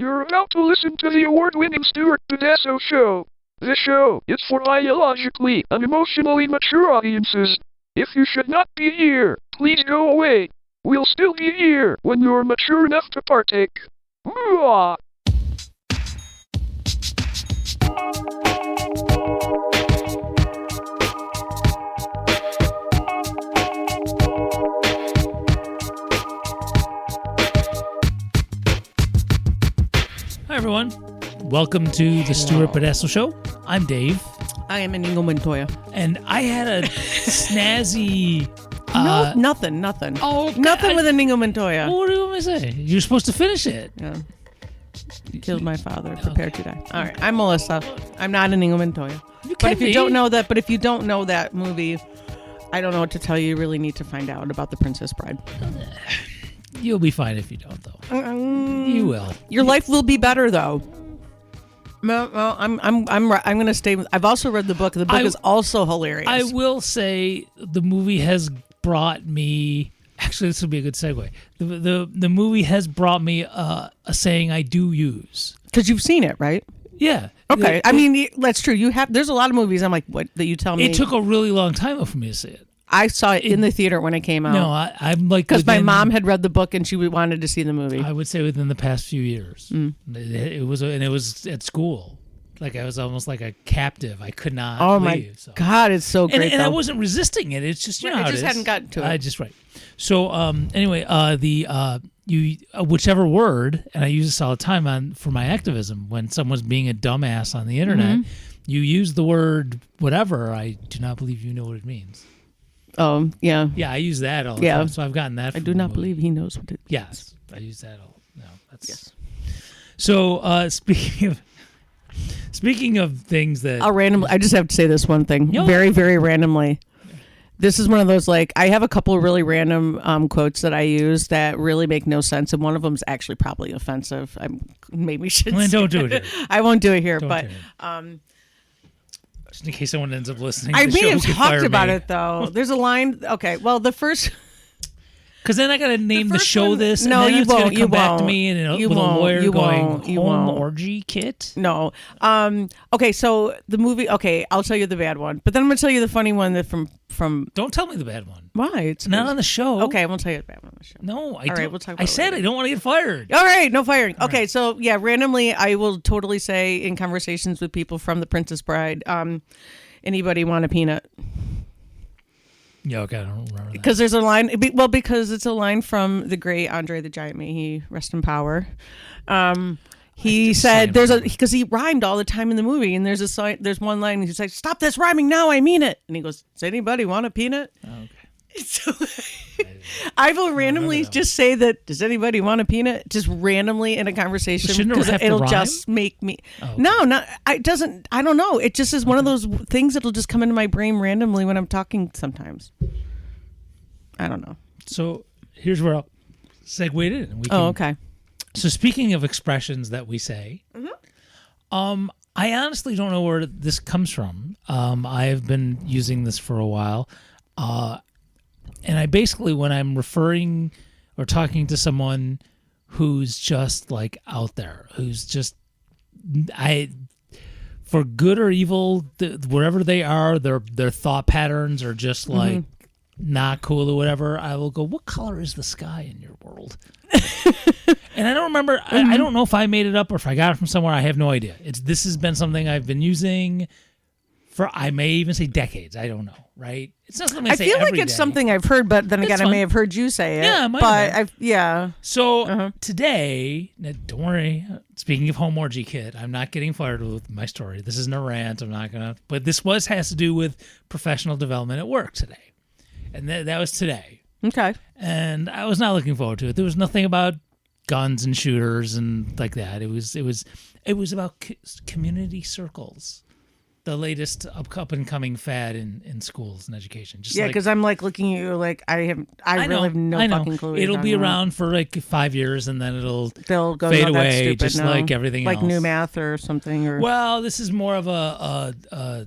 You're about to listen to the award-winning Stuart Pedasso Show. This show is for biologically and emotionally mature audiences. If you should not be here, please go away. We'll still be here when you're mature enough to partake. Mwah! Hi, everyone. Welcome to the Stuart Pedasso Show. I'm Dave. I am Inigo Montoya. And I had a snazzy... Nothing. Oh, Nothing God. with Inigo Montoya. What do you want me to say? You're supposed to finish it. Yeah. Killed my father. Prepared to die. All right. I'm Melissa. I'm not Inigo Montoya. But if you don't know that movie, I don't know what to tell you. You really need to find out about The Princess Bride. You'll be fine if you don't, though. You will. Your life will be better, though. Well, I'm going to stay. I've also read the book. The book is also hilarious. I will say the movie has brought me. Actually, this would be a good segue. The movie has brought me a saying I do use. Because you've seen it, right? Yeah. Okay. I mean, that's true. You have. There's a lot of movies. I'm like, what that you tell me. It took a really long time though for me to see it. I saw it in the theater when it came out. No, I'm like because my mom had read the book and she wanted to see the movie. I would say within the past few years. It was at school. Like I was almost like a captive. I could not. Oh leave, my God, it's so great. And I wasn't resisting it. It's just I just hadn't gotten to it. So anyway, whichever word, and I use this all the time for my activism. When someone's being a dumbass on the internet, you use the word whatever. I do not believe you know what it means. Yeah. Yeah, I use that all the time. So I've gotten that. I do not believe he knows what it is. Yes, I use that all. No, that's yes. So speaking of things that I just have to say this one thing, very, very randomly. This is one of those, like, I have a couple of really random quotes that I use that really make no sense, and one of them is actually probably offensive. Maybe we should. Well, don't do it here. I won't do it here, just in case someone ends up listening. I may have talked about it though. There's a line. Okay, well, the first. Because then I got to name the show one, this. No, and then you it's won't. Gonna come back to me and with a lawyer going home orgy kit. No. Okay, so the movie. Okay, I'll tell you the bad one, but then I'm gonna tell you the funny one that from. Don't tell me the bad one. Why? It's not on the show. Okay, I won't tell you the bad one on the show. No, All right, we'll talk about I said it. I don't want to get fired. All right, no firing. All okay, right. So yeah, randomly, I will totally say in conversations with people from The Princess Bride, anybody want a peanut? Yeah, okay, I don't remember that. Because there's a line. Well, because it's a line from the great Andre the Giant. May he rest in power. He said because he rhymed all the time in the movie, and there's one line he's like, "Stop this rhyming now, I mean it." And he goes, "Does anybody want a peanut?" Oh, okay. So I will randomly just say that. Does anybody want a peanut? Just randomly in a conversation because it'll just make me. Oh, okay. No, it doesn't. I don't know. It just is one of those things that'll just come into my brain randomly when I'm talking. Sometimes I don't know. So here's where I'll segue it in. Okay. So speaking of expressions that we say, I honestly don't know where this comes from. I have been using this for a while. And I basically, when I'm referring or talking to someone who's just like out there, who's just, for good or evil, wherever they are, their thought patterns are just like not cool or whatever, I will go, what color is the sky in your world? And I don't remember, I don't know if I made it up or if I got it from somewhere. I have no idea. This has been something I've been using for, I may even say decades. I don't know, right? It's not something I say feel like every it's day. something I've heard, but then again, I may have heard you say it. Yeah, it might but have yeah. So today, now, don't worry, speaking of home orgy kit, I'm not getting fired with my story. This isn't a rant. I'm not going to, but this has to do with professional development at work today. And that was today. Okay. And I was not looking forward to it. There was nothing about guns and shooters and like that. It was about community circles. the latest up and coming fad in schools and education. Just Yeah, like, because I'm like looking at you like I really have no I know. fucking clue. What you're It'll be talking about. around for like 5 years, and then They'll go, fade no, that's away, stupid, just no. like everything like else. new math or something. Or Well, this is more of a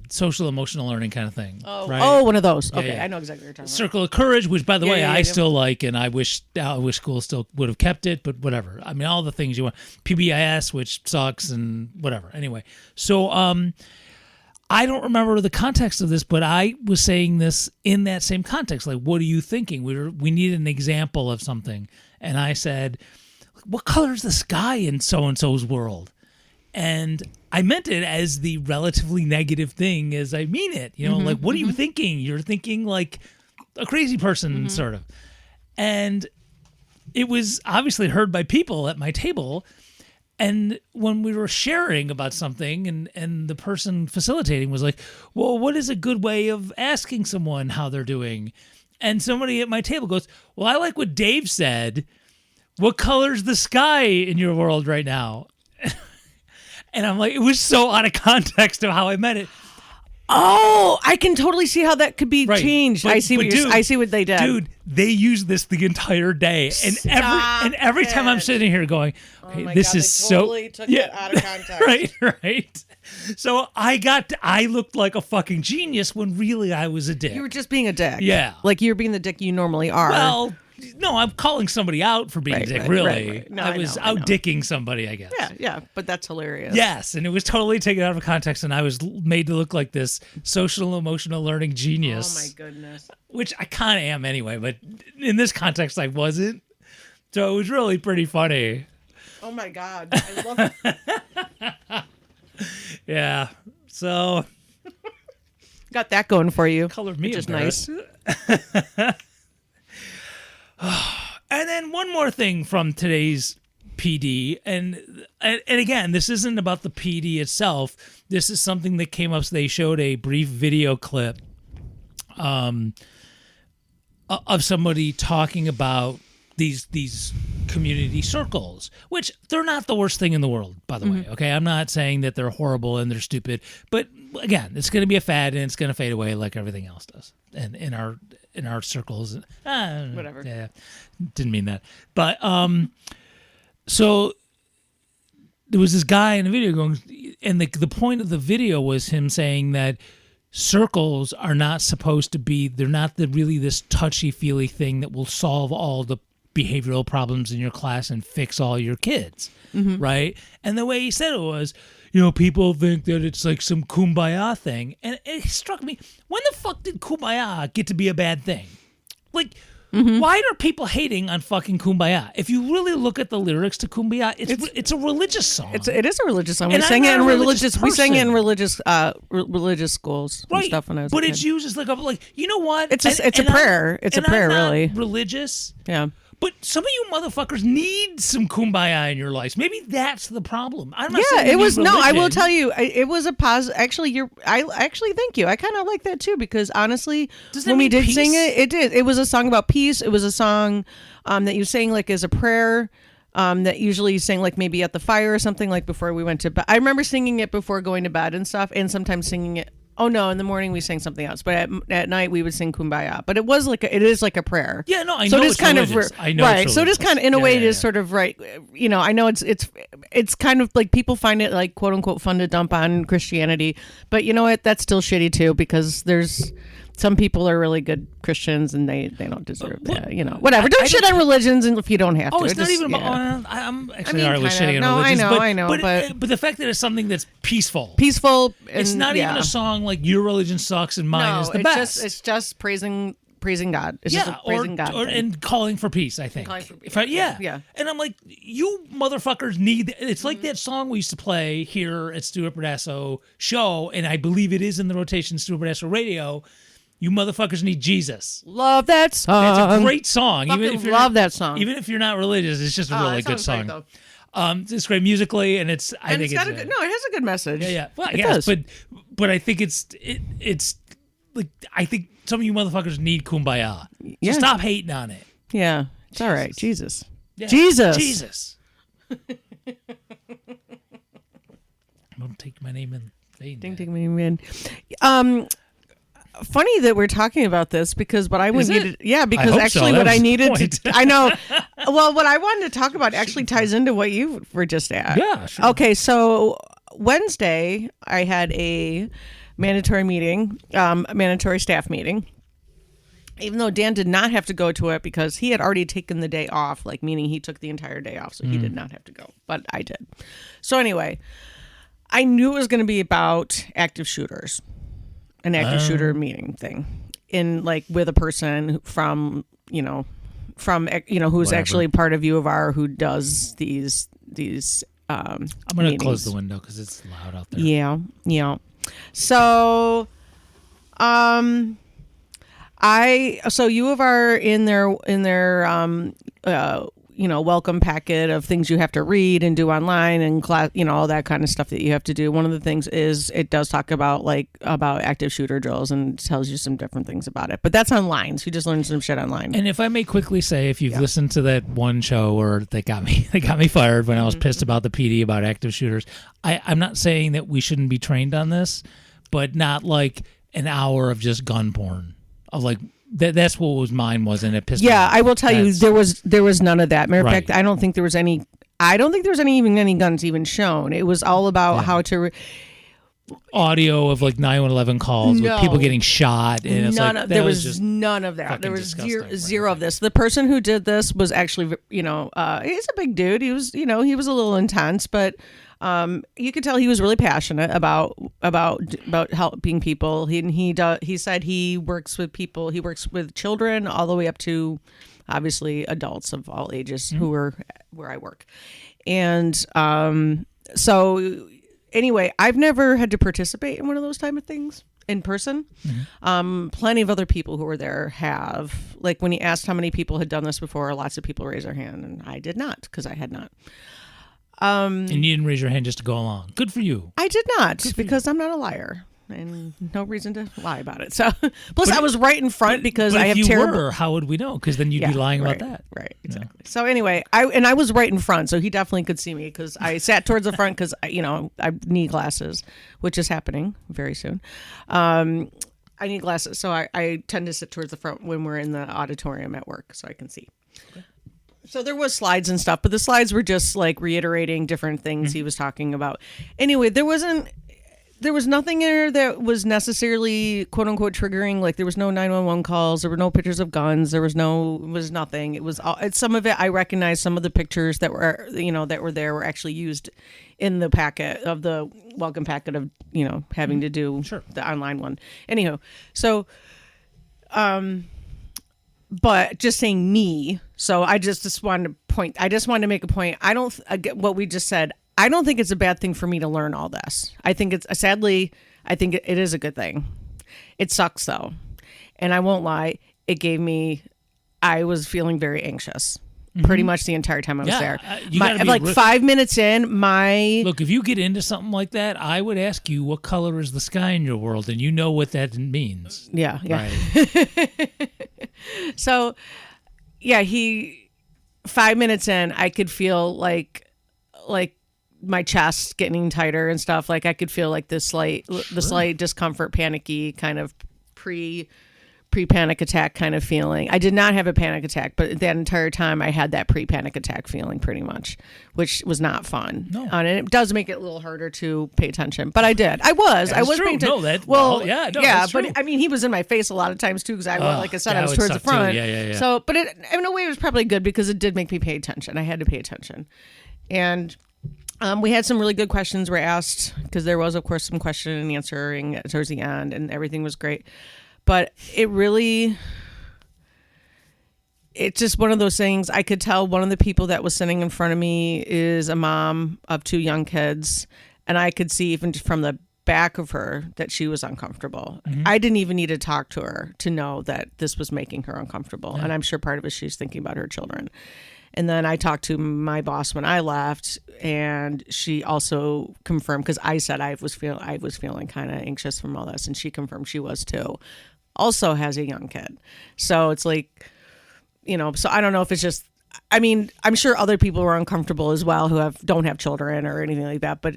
social emotional learning kind of thing. Right? oh, one of those. Okay, yeah. I know exactly what you're talking about. Circle of Courage, which by the way yeah, I yeah. still like, and I wish school still would have kept it, but whatever. I mean, all the things you want. PBIS, which sucks, and whatever. Anyway, so I don't remember the context of this, but I was saying this in that same context. Like, what are you thinking? We need an example of something, and I said, "What color is the sky in so and so's world?" And I meant it as the relatively negative thing as I mean it. You know, like, what are you thinking? You're thinking like a crazy person, sort of. And it was obviously heard by people at my table. And when we were sharing about something and the person facilitating was like, well, what is a good way of asking someone how they're doing? And somebody at my table goes, well, I like what Dave said. What color's the sky in your world right now? And I'm like, it was so out of context of how I meant it. Oh, I can totally see how that could be Right. changed. But- I see but what dude, I see what they did. Dude, they used this the entire day, and every time I'm it. sitting here going, okay, my this God, is they totally took it out of context. right. So I looked like a fucking genius when really I was a dick. You were just being a dick. Yeah. Like you're being the dick you normally are. Well, no, I'm calling somebody out for being Right, a dick. right, Really, right. No, I I was know, I know. out dicking somebody, I guess. yeah, but that's hilarious. Yes, and it was totally taken out of context, and I was made to look like this social emotional learning Oh genius. my goodness. Which I kind of am anyway, but in this context, I wasn't. So it was really pretty funny. Oh my God. I love it. Yeah. So Got that going for you. colored me Which is embarrassed. nice. And then one more thing from today's PD, and again, this isn't about the PD itself. This is something that came up. So they showed a brief video clip of somebody talking about these community circles, which they're not the worst thing in the world, by the way. Okay, I'm not saying that they're horrible and they're stupid, but again, it's going to be a fad and it's going to fade away like everything else does, and in our circles. Whatever. Yeah, didn't mean that, but so there was this guy in the video going, and the point of the video was him saying that circles are not supposed to be, they're not really this touchy-feely thing that will solve all the behavioral problems in your class and fix all your kids, right? And the way he said it was, people think that it's like some kumbaya thing. And it struck me, when the fuck did kumbaya get to be a bad thing? Like, why are people hating on fucking kumbaya? If you really look at the lyrics to kumbaya, it's a religious song. It is a religious song. And We I'm sang it not in a religious we sang it in person. religious schools and right, stuff when I was but a it's kid. used as like you know what? It's a prayer. It's a prayer, I'm not really. religious. Yeah. But some of you motherfuckers need some kumbaya in your lives. Maybe that's the problem. I'm not Yeah, saying you it was need no. I will religion. tell you, it was a positive. Actually, I actually thank you. I kind of like that too because honestly, Does that when we mean did sing peace? it, it did. It was a song about peace. It was a song that you sang like as a prayer. That usually you sang like maybe at the fire or something like before we went to bed. I remember singing it before going to bed and stuff, and sometimes singing it. Oh no! In the morning we sang something else, but at night we would sing "Kumbaya." But it was it is like a prayer. Yeah, no, I so know it is it's kind religious. of I know right. it's So it is religious. kind of in a Yeah, way yeah, it is yeah. sort of right. I know it's kind of like people find it like quote unquote fun to dump on Christianity, but you know what? That's still shitty too because there's some people are really good Christians and they don't deserve that. Whatever. Don't shit on religions and if you don't have to. Oh, it's It not just- even about. yeah. I'm actually mean, alright with kinda. shitting on No, I religions, know, but, I know, but the fact that it's something that's peaceful. Peaceful. It's and- not yeah. even a song like "Your Religion Sucks" and "Mine No, is the it's best." it's just praising God. It's just a praising God. thing. and calling for peace. I think. Calling for peace, Yeah. yeah. And I'm like, you motherfuckers need. It's like that song we used to play here at Stuart Berdasso show, and I believe it is in the rotation Stuart Berdasso Radio. You motherfuckers need Jesus. Love that song. It's a great song. Fucking love that song. Even if you're not religious, it's just a really that good song's great, song. though. It's great musically, and it's. I And think it's got it's a good. No, it has a good message. yeah. Well, it yes, does. but I think it's like I think some of you motherfuckers need kumbaya. So Yeah. stop hating on it. Yeah, it's all right. Jesus. Yeah. Jesus. Jesus. Don't take my name in Ding, Ding ding ding ding. Funny that we're talking about this because what I would Is it? needed, yeah, I because hope actually so. what That I was the needed point. to, I know. Well, what I wanted to talk about actually ties into what you were just at. Yeah, sure. Okay, so Wednesday I had a mandatory meeting, mandatory staff meeting. Even though Dan did not have to go to it because he had already taken the day off, like meaning he took the entire day off, so he did not have to go. But I did. So anyway, I knew it was going to be about active shooters, an active shooter meeting thing, in like with a person from who's actually part of U of R who does these. I'm going to meetings. close the window because it's loud out there. Yeah. So, so U of R in their welcome packet of things you have to read and do online and class, all that kind of stuff that you have to do. One of the things is it does talk about active shooter drills and tells you some different things about it. But that's online, so you just learn some shit online. And if I may quickly say, if you've listened to that one show where they got me fired when I was pissed about the PD about active shooters, I'm not saying that we shouldn't be trained on this, but not like an hour of just gun porn. Of like that's what was mine was, and it pissed me off. I will tell you there was none of that. Matter of Right. fact, I don't think there was any. I don't think there was any guns even shown. It was all about how to. Audio of like 911 calls with people getting shot, and it's like There that was just none of that. There fucking was disgusting. zero of this. The person who did this was actually, he's a big dude. He was, he was a little intense, but you could tell he was really passionate about helping people. He said he works with people. He works with children all the way up to, obviously, adults of all ages who are where I work, and so. Anyway, I've never had to participate in one of those type of things in person. Plenty of other people who were there have. Like when he asked how many people had done this before, lots of people raised their hand, and I did not because I had not. and you didn't raise your hand just to go along. Good for you. I did not because I'm not a liar. And no reason to lie about it. So, plus I was right in front because But I if have you terrible. were, how would we know? Because then you'd be lying right, about that. Right, exactly. So anyway, I was right in front, so he definitely could see me because I sat towards the front because I have knee glasses, which is happening very soon. I need glasses, so I tend to sit towards the front when we're in the auditorium at work, so I can see. Okay. So there was slides and stuff, but the slides were just like reiterating different things he was talking about. Anyway, there was nothing in there that was necessarily quote unquote triggering. Like there was no 911 calls. There were no pictures of guns. There was nothing. It was all, some of it. I recognized some of the pictures that were, there were actually used in the packet of the welcome packet of, having to do the online one. Anyhow, so, but just saying me. So I just wanted to point, I just wanted to make a point. I don't get what we just said. I don't think it's a bad thing for me to learn all this. I think it is a good thing. It sucks though. And I won't lie. I was feeling very anxious pretty much the entire time I was there. You gotta be like 5 minutes in, Look, if you get into something like that, I would ask you, what color is the sky in your world? And you know what that means. Yeah. Right. So, yeah, 5 minutes in, I could feel like my chest getting tighter and stuff. Like I could feel like the slight discomfort, panicky kind of pre-panic attack kind of feeling. I did not have a panic attack, but that entire time I had that pre-panic attack feeling pretty much, which was not fun. No. And it does make it a little harder to pay attention, but I did. I was true. paying attention. No, that's but true. I mean, he was in my face a lot of times too, because like I said, that I was would towards the suck, too. front. Yeah. So, but in a way, it was probably good because it did make me pay attention. I had to pay attention. And we had some really good questions were asked because there was, of course, some question and answering towards the end, and everything was great. But it's just one of those things. I could tell one of the people that was sitting in front of me is a mom of 2 young kids, and I could see even from the back of her that she was uncomfortable. Mm-hmm. I didn't even need to talk to her to know that this was making her uncomfortable, and I'm sure part of it she's thinking about her children. And then I talked to my boss when I left, and she also confirmed, because I said I was feeling kind of anxious from all this, and she confirmed she was too. Also has a young kid, so it's like, So I don't know if it's just. I mean, I'm sure other people were uncomfortable as well who don't have children or anything like that. But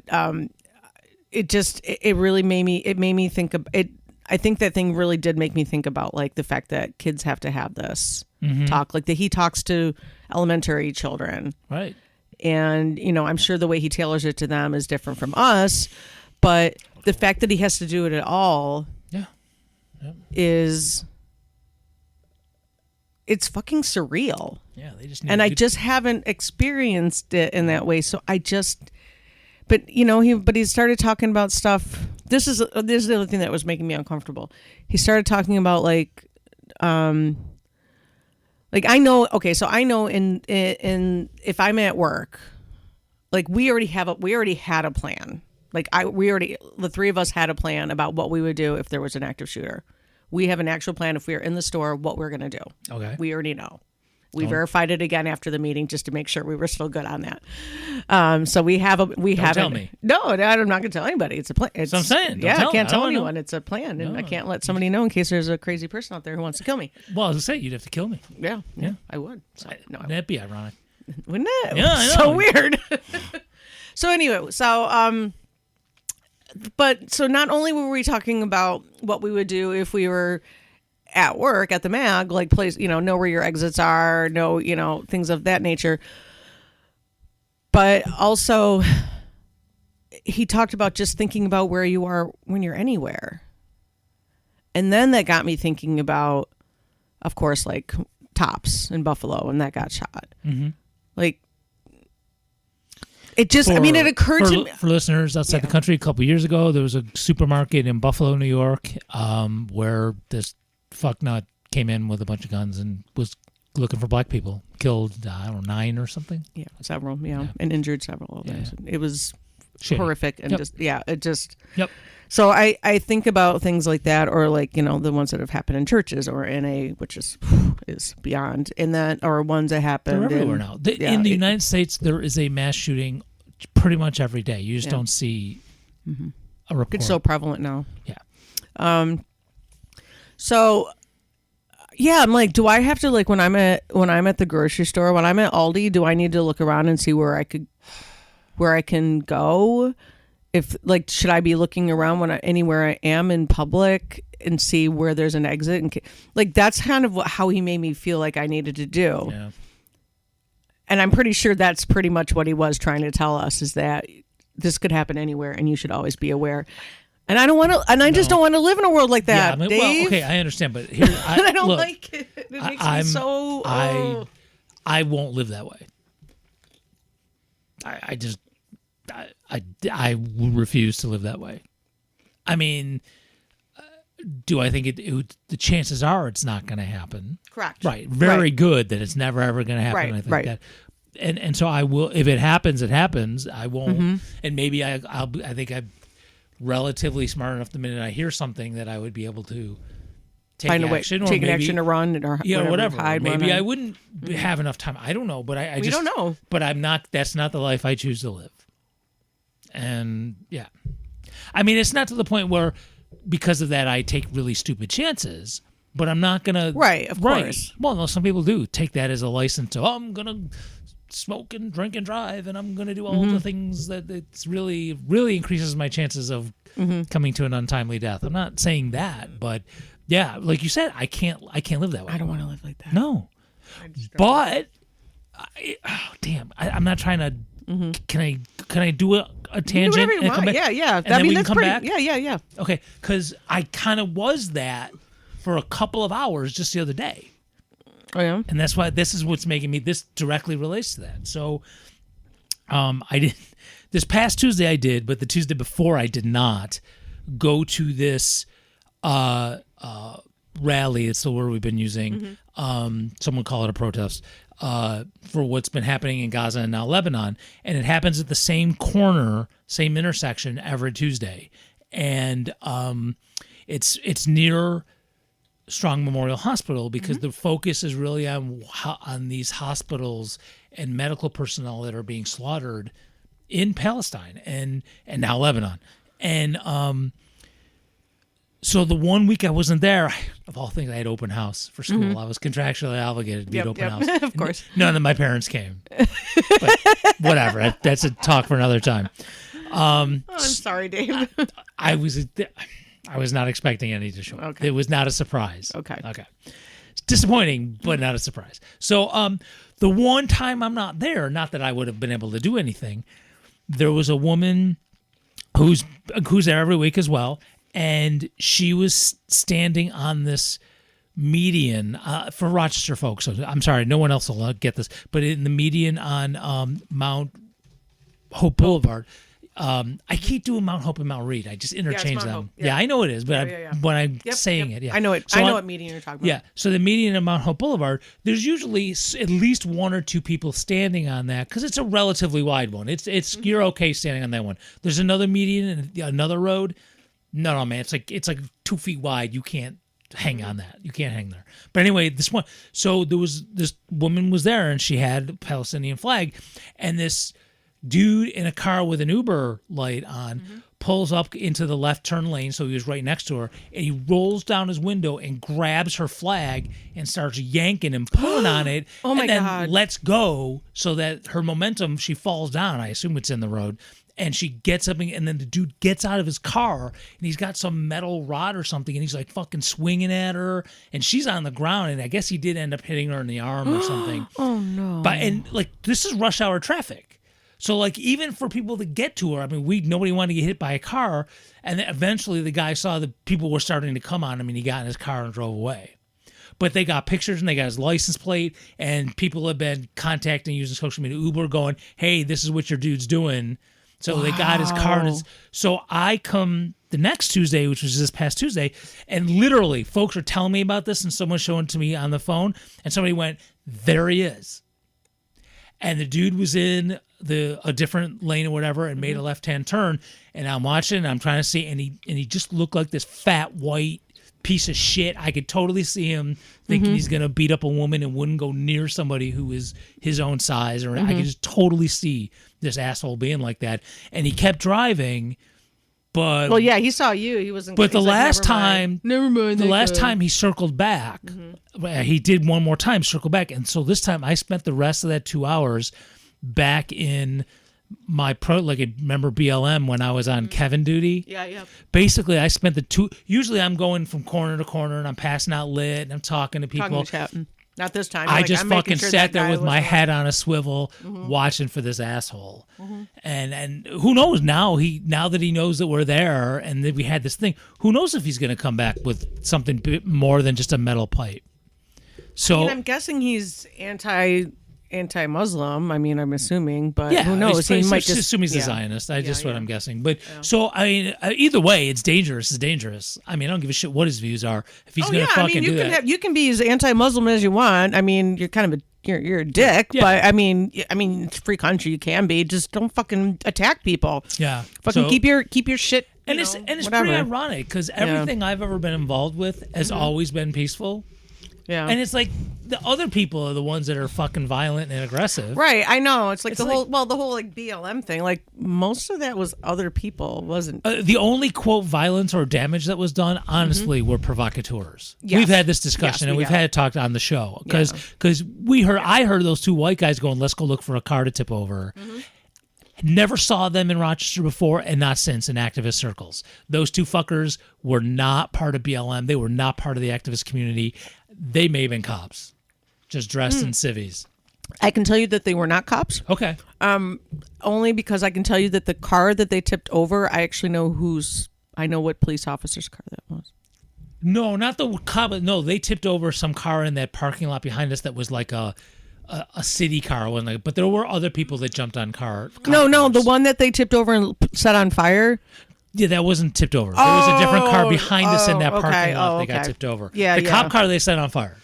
it really made me think of it. I think that thing really did make me think about like the fact that kids have to have this talk, like that he talks to elementary children. Right. And, I'm sure the way he tailors it to them is different from us, but the fact that he has to do it at all is, it's fucking surreal. Yeah, they just I just haven't experienced it in that way. So but he started talking about stuff. This is the other thing that was making me uncomfortable. He started talking about like I know, okay, so I know in if I'm at work, like we already had a plan. Like the three of us had a plan about what we would do if there was an active shooter. We have an actual plan if we are in the store, what we're going to do. Okay. We already know. We verified it again after the meeting just to make sure we were still good on that. So we have Don't tell me. No, I'm not going to tell anybody. It's a plan. That's what I'm saying. I can't tell anyone. It's a plan, and I can't let somebody know in case there's a crazy person out there who wants to kill me. Well, I was going to say, you'd have to kill me. Yeah, I would. So, wouldn't that be ironic? Wouldn't it? Yeah, I know. So weird. So anyway, so not only were we talking about what we would do if we were at work at the MAG, like know where your exits are, know, things of that nature. But also he talked about just thinking about where you are when you're anywhere. And then that got me thinking about, of course, like Tops in Buffalo, and that got shot. Mm-hmm. Like, it just, it occurred to me. For listeners outside the country, a couple of years ago, there was a supermarket in Buffalo, New York, where this fucknut came in with a bunch of guns and was looking for black people. Killed, 9 or something. Yeah, several, and injured several. Yeah. It was shitty. Horrific. And Yep. So I think about things like that, or like, the ones that have happened in churches or in which is beyond, and that, or ones that happened. They're everywhere now. In the United States, there is a mass shooting pretty much every day. You just don't see a report. It's so prevalent now. Yeah. So, I'm like, do I have to, like, when I'm at the grocery store, when I'm at Aldi, do I need to look around and see where I can go? If, like, should I be looking around anywhere I am in public and see where there's an exit? And like, that's kind of how he made me feel like I needed to do. Yeah. And I'm pretty sure that's pretty much what he was trying to tell us, is that this could happen anywhere and you should always be aware. And I don't want to, and I just don't want to live in a world like that, Dave. Well, okay, I understand, but here, I don't like it. It makes me so. I won't live that way. I refuse to live that way. I mean, do I think the chances are it's not going to happen? Correct. Right. Very good that it's never ever going to happen. Right. I think that. And so I will. If it happens, it happens. I won't. And maybe I think I'm relatively smart enough the minute I hear something that I would be able to take action, take an action to run, or whatever. Hide, maybe I wouldn't have enough time. I don't know, but I just don't know. But I'm not. That's not the life I choose to live. And I mean, it's not to the point where because of that I take really stupid chances. But I'm not gonna. Right. Of course. Well, no, some people do take that as a license to. I'm gonna smoke and drink and drive, and I'm going to do all the things that it's really increases my chances of coming to an untimely death. I'm not saying that, but like you said, I can't live that way. I don't want to live like that. No, but I'm not trying to. Can I do a tangent? Do whatever you want. Yeah. And then we can come pretty, back. Yeah. Okay, because I kind of was that for a couple of hours just the other day. Oh, yeah? And that's why this is what's making me, this directly relates to that. So I did, this past Tuesday I did, but the Tuesday before I did not go to this rally. It's the word we've been using. Someone call it a protest for what's been happening in Gaza and now Lebanon. And it happens at the same corner, same intersection every Tuesday. And it's near Strong Memorial Hospital because the focus is really on these hospitals and medical personnel that are being slaughtered in Palestine and now Lebanon. And so the 1 week I wasn't there, of all things, I had open house for school. I was contractually obligated to be at open house. Of course. None of my parents came. But whatever. That's a talk for another time. I'm sorry, Dave. I was not expecting any to show up. Okay. It was not a surprise. Okay. It's disappointing, but not a surprise. So the one time I'm not there, not that I would have been able to do anything, there was a woman who's there every week as well, and she was standing on this median for Rochester folks. So I'm sorry, no one else will get this, but in the median on Mount Hope Boulevard. I keep doing Mount Hope and Mount Reed. I just interchange Mount them. Hope. Yeah, I know it is, but when I'm saying it, I know it. So I know what median you're talking about. Yeah, so the median of Mount Hope Boulevard, there's usually at least one or two people standing on that because it's a relatively wide one. It's you're okay standing on that one. There's another median and another road. No, man, it's like 2 feet wide. You can't hang on that. You can't hang there. But anyway, this one. So there was this woman was there and she had a Palestinian flag, and this dude in a car with an Uber light on pulls up into the left turn lane, so he was right next to her, and he rolls down his window and grabs her flag and starts yanking and pulling on it. Oh my and then God. lets go so that her momentum, she falls down. I assume it's in the road. And she gets up, and then the dude gets out of his car, and he's got some metal rod or something, and he's like fucking swinging at her, and she's on the ground, and I guess he did end up hitting her in the arm or something. Oh no. But and like this is rush hour traffic, so like even for people to get to her, I mean, nobody wanted to get hit by a car, and then eventually the guy saw the people were starting to come on him, and he got in his car and drove away. But they got pictures and they got his license plate, and people have been contacting using social media, Uber, going, "Hey, this is what your dude's doing." So they got his car. So I come the next Tuesday, which was this past Tuesday, and literally folks are telling me about this, and someone showing it to me on the phone, and somebody went, "There he is." And the dude was in a different lane or whatever and made a left-hand turn, and I'm watching, and I'm trying to see, and he just looked like this fat white piece of shit. I could totally see him thinking he's gonna beat up a woman and wouldn't go near somebody who is his own size, or I could just totally see this asshole being like that. And he kept driving, but Well, yeah, he saw you. He wasn't. but the he's like, last "Never mind." time, Never mind. the they last go. time he circled back, he did one more time, circle back, and so this time I spent the rest of that 2 hours back in my remember BLM when I was on Kevin duty. Yeah. Basically, I spent usually I'm going from corner to corner and I'm passing out lit and I'm talking to people. Talking to Chapman. Not this time. I Like, just I'm making fucking sure sat that there guy with was my alive. head on a swivel watching for this asshole. And who knows now that he knows that we're there and that we had this thing, who knows if he's going to come back with something bit more than just a metal pipe. So And I'm guessing he's anti-Muslim. I mean, I'm assuming, but yeah, who knows? He might just assume he's a yeah. Zionist. That's just what yeah. I'm guessing. But so I mean, either way, it's dangerous. It's dangerous. I mean, I don't give a shit what his views are. If he's Oh gonna yeah, fucking I mean, you do can that, you can be as anti-Muslim as you want. I mean, you're kind of you're a dick, Yeah. but I mean, it's a free country. You can be. Just don't fucking attack people. yeah, Fucking So- keep your shit. And you it's know, and it's whatever. pretty ironic because everything I've ever been involved with has always been peaceful. Yeah. And it's like the other people are the ones that are fucking violent and aggressive. Right, I know. It's like It's the whole like BLM thing. Like most of that was other people, wasn't? The only quote violence or damage that was done, honestly, were provocateurs. Yes. We've had this discussion Yes, and we we've have. had it talked on the show because I heard those two white guys going, "Let's go look for a car to tip over." Never saw them in Rochester before and not since in activist circles. Those two fuckers were not part of BLM. They were not part of the activist community. They may have been cops, just dressed in civvies. I can tell you that they were not cops. Okay. Only because I can tell you that the car that they tipped over, I actually know I know what police officer's car that was. No, not the cop. No, they tipped over some car in that parking lot behind us that was like a city car. But there were other people that jumped on cars. No, the one that they tipped over and set on fire. Yeah, that wasn't tipped over. There was a different car behind us in that okay. parking lot Oh, that got okay. tipped over. Yeah, the yeah. cop car they set on fire.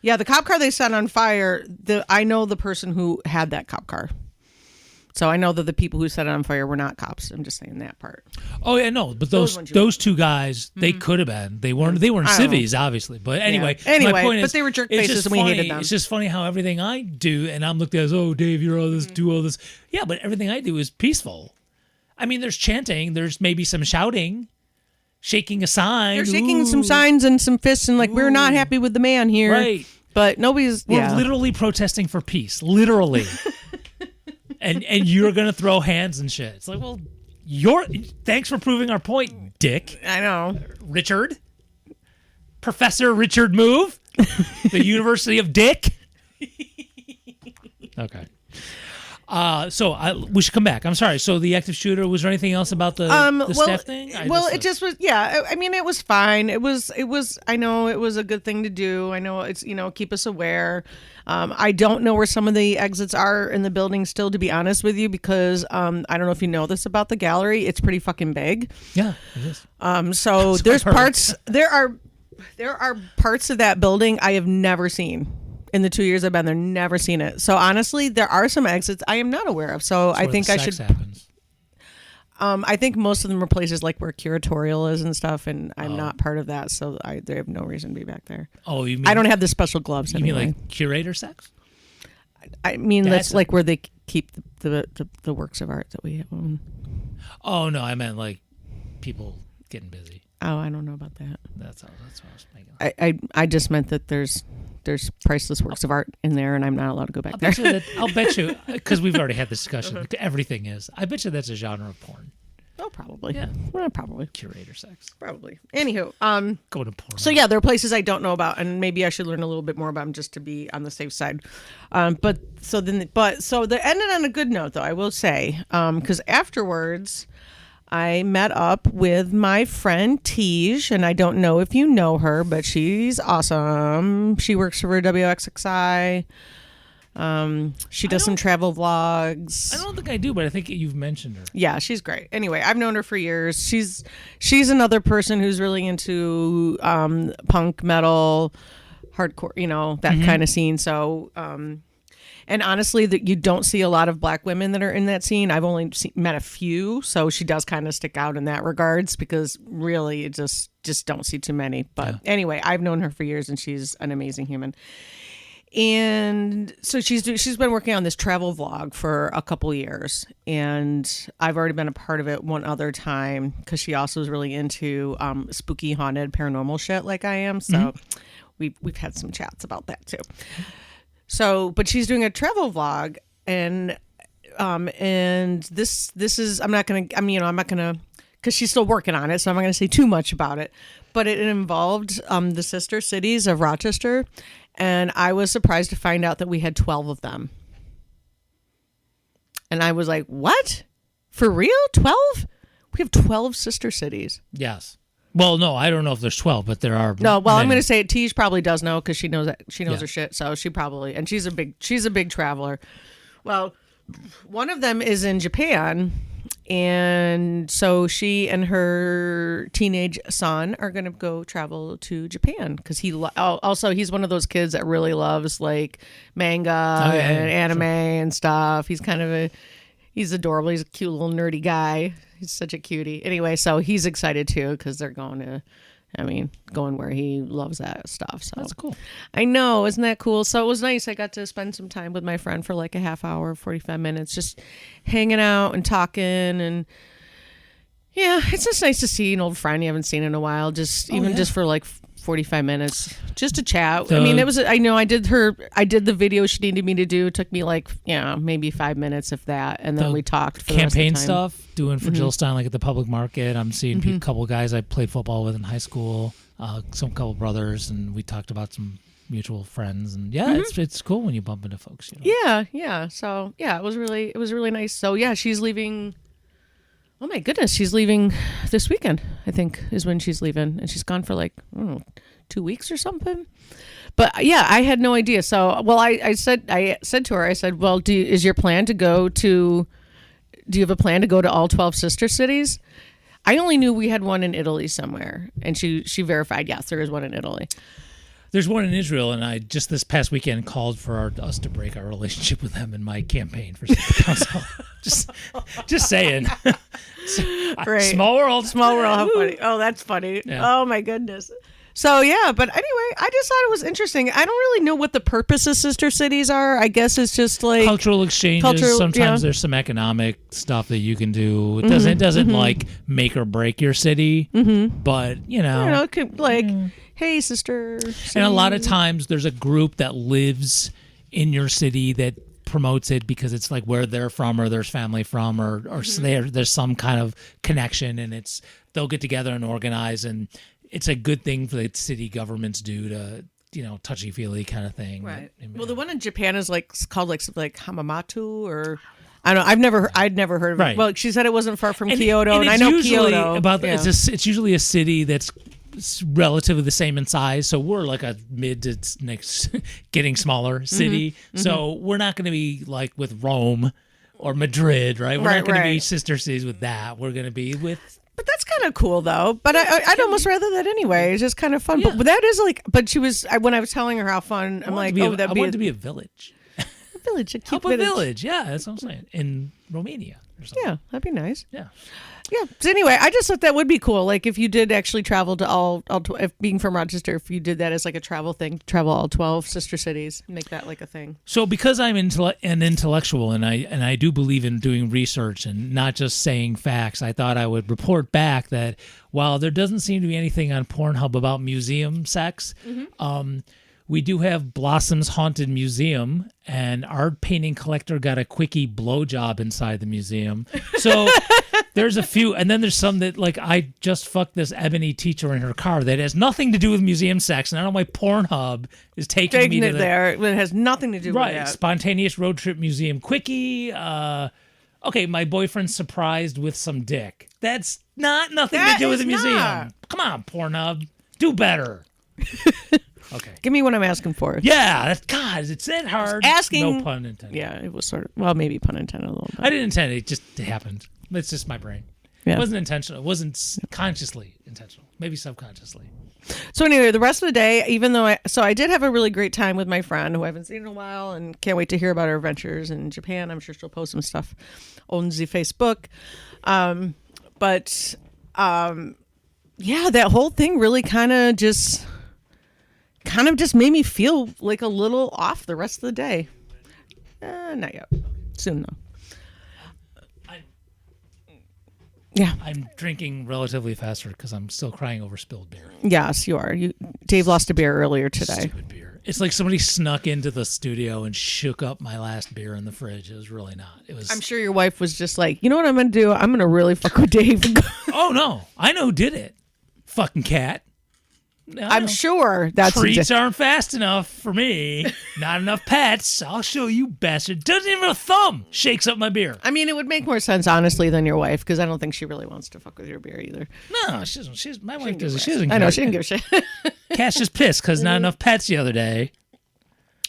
Yeah, the cop car they set on fire. I know the person who had that cop car. So I know that the people who set it on fire were not cops. I'm just saying that part. Oh yeah, no, but Those those ones you- two guys, they could have been. They weren't. They weren't I don't know. civvies, obviously. But anyway, Anyway, my point but is, they were jerk it's faces just and we funny- hated them. It's just funny how everything I do, and I'm looked at as, oh, Dave, you're all this, do all this. Yeah, but everything I do is peaceful. I mean, there's chanting, there's maybe some shouting, shaking a sign. They're shaking Ooh. some signs and some fists and like, we're not happy with the man here. Right. But nobody's. We're literally protesting for peace, literally. and you're gonna throw hands and shit. It's like, well, Thanks for proving our point, Dick. I know. Richard. Professor Richard Move. The University of Dick. Okay. We should come back. I'm sorry. So the active shooter, was there anything else about the staff thing? It just was. Yeah, I mean, it was fine. It was. I know it was a good thing to do. I know it's keep us aware. I don't know where some of the exits are in the building still, to be honest with you, because I don't know if you know this about the gallery. It's pretty fucking big. Yeah, it is. So there's parts. There are parts of that building I have never seen. In the 2 years I've been there, never seen it. So honestly, there are some exits I am not aware of. So I think I should. Happens. I think most of them are places like where curatorial is and stuff, and I'm not part of that, so they have no reason to be back there. Oh, you mean I don't have the special gloves. You mean like curator sex? I mean that's like where they keep the works of art that we own. Oh no, I meant like people getting busy. Oh, I don't know about that. That's what I was making. I just meant that there's priceless works of art in there, and I'm not allowed to go back there. I'll bet you, because we've already had this discussion. Everything is. I bet you that's a genre of porn. Oh, probably. Yeah, well, probably. Curator sex. Probably. Anywho, go to porn. So yeah, there are places I don't know about, and maybe I should learn a little bit more about them just to be on the safe side. So they ended on a good note, though, I will say, because afterwards, I met up with my friend Tej, and I don't know if you know her, but she's awesome. She works for WXXI. She does some travel vlogs. I don't think I do, but I think you've mentioned her. Yeah, she's great. Anyway, I've known her for years. She's another person who's really into punk, metal, hardcore, that kind of scene. So, and honestly, that you don't see a lot of black women that are in that scene. I've only met a few, so she does kind of stick out in that regards, because really, it just don't see too many. But anyway, I've known her for years, and she's an amazing human. And so she's been working on this travel vlog for a couple years, and I've already been a part of it one other time because she also is really into spooky, haunted, paranormal shit like I am. So we've had some chats about that too. So, but she's doing a travel vlog, and this is I'm not gonna because she's still working on it, so I'm not gonna say too much about it. But it involved the sister cities of Rochester, and I was surprised to find out that we had 12 of them. And I was like, "What? For real? 12? We have 12 sister cities." Yes. Well, no, I don't know if there's 12, but there are. No, well, many. I'm going to say Tej probably does know, because she knows her shit. So she probably, and she's a big traveler. Well, one of them is in Japan, and so she and her teenage son are going to go travel to Japan, because he's one of those kids that really loves like manga and anime and stuff. He's he's adorable. He's a cute little nerdy guy. He's such a cutie. Anyway, so he's excited too, because they're going where he loves that stuff. So that's cool. I know, isn't that cool? So it was nice. I got to spend some time with my friend for like a half hour, 45 minutes, just hanging out and talking. And yeah, it's just nice to see an old friend you haven't seen in a while, just for like 45 minutes just to chat. I mean, I did the video she needed me to do. It took me like, maybe 5 minutes, if that. And then we talked for campaign the rest of the time. stuff, doing for Jill Stein, like at the public market. I'm seeing a couple guys I played football with in high school, some couple brothers, and we talked about some mutual friends. And it's cool when you bump into folks. Yeah. So yeah, it was really nice. So yeah, she's leaving. Oh my goodness, she's leaving this weekend, I think, is when she's leaving. And she's gone for like, 2 weeks or something. But yeah, I had no idea. So, well, I said to her, well, do you have a plan to go to all 12 sister cities? I only knew we had one in Italy somewhere. And she verified, yes, there is one in Italy. There's one in Israel, and I just this past weekend called for us to break our relationship with them in my campaign for city council. just saying. Right. Small world. How funny. Oh, that's funny. Yeah. Oh my goodness. So yeah, but anyway, I just thought it was interesting. I don't really know what the purpose of sister cities are. I guess it's just like cultural exchanges. Sometimes there's some economic stuff that you can do. It doesn't like make or break your city, but it could like. Hey, sister. And a lot of times there's a group that lives in your city that promotes it because it's like where they're from or there's family from or there's some kind of connection, and they'll get together and organize, and it's a good thing for the city governments do to, touchy-feely kind of thing. Right. Well, the one in Japan is called Hamamatsu, or I don't know. I'd never heard of it. Right. Well, she said it wasn't far from Kyoto, and I know Kyoto. It's usually a city that's relatively the same in size, so we're like a mid to next getting smaller city. So we're not going to be like with Rome or Madrid, right? We're not going to be sister cities with that. We're going to be with. But that's kind of cool, though. But I'd almost rather that anyway. It's just kind of fun. Yeah. But that is like. But when I was telling her how fun, I'm like, I wanted to be a village. A village, a cute village. Yeah, that's what I'm saying. In Romania or something. Yeah, that'd be nice. Yeah. Yeah. So anyway, I just thought that would be cool. Like if you did actually travel to if being from Rochester, if you did that as like a travel thing, travel all 12 sister cities, make that like a thing. So because I'm an intellectual and I do believe in doing research and not just saying facts, I thought I would report back that while there doesn't seem to be anything on Pornhub about museum sex, we do have Blossom's Haunted Museum, and art painting collector got a quickie blowjob inside the museum. So there's a few, and then there's some that, like, I just fucked this ebony teacher in her car that has nothing to do with museum sex, and I don't know why Pornhub is taking me to there. It has nothing to do with that. Spontaneous road trip museum quickie. Okay, my boyfriend's surprised with some dick. That's nothing to do with the museum. Not. Come on, Pornhub, do better. Okay. Give me what I'm asking for. Yeah, it's that hard. Asking. No pun intended. Yeah, it was sort of, well, maybe pun intended a little bit. I didn't intend it. It just happened. It's just my brain. Yeah. It wasn't intentional. It wasn't consciously intentional. Maybe subconsciously. So anyway, the rest of the day, even though I did have a really great time with my friend who I haven't seen in a while and can't wait to hear about her adventures in Japan. I'm sure she'll post some stuff on the Facebook. Yeah, that whole thing really kind of just made me feel like a little off the rest of the day. Not yet. Soon though. Yeah, I'm drinking relatively faster because I'm still crying over spilled beer. Yes, you are. Dave lost a beer earlier today. Stupid beer. It's like somebody snuck into the studio and shook up my last beer in the fridge. It was really not. It was. I'm sure your wife was just like, you know what I'm going to do? I'm going to really fuck with Dave. Oh no, I know who did it. Fucking cat. I'm sure that's treats aren't fast enough for me. Not enough pets. I'll show you, bastard. Doesn't even have a thumb. Shakes up my beer. I mean, it would make more sense, honestly, than your wife, because I don't think she really wants to fuck with your beer either. No, she doesn't. My wife doesn't. She doesn't. I know she didn't give a shit. Cat's just pissed because not enough pets the other day.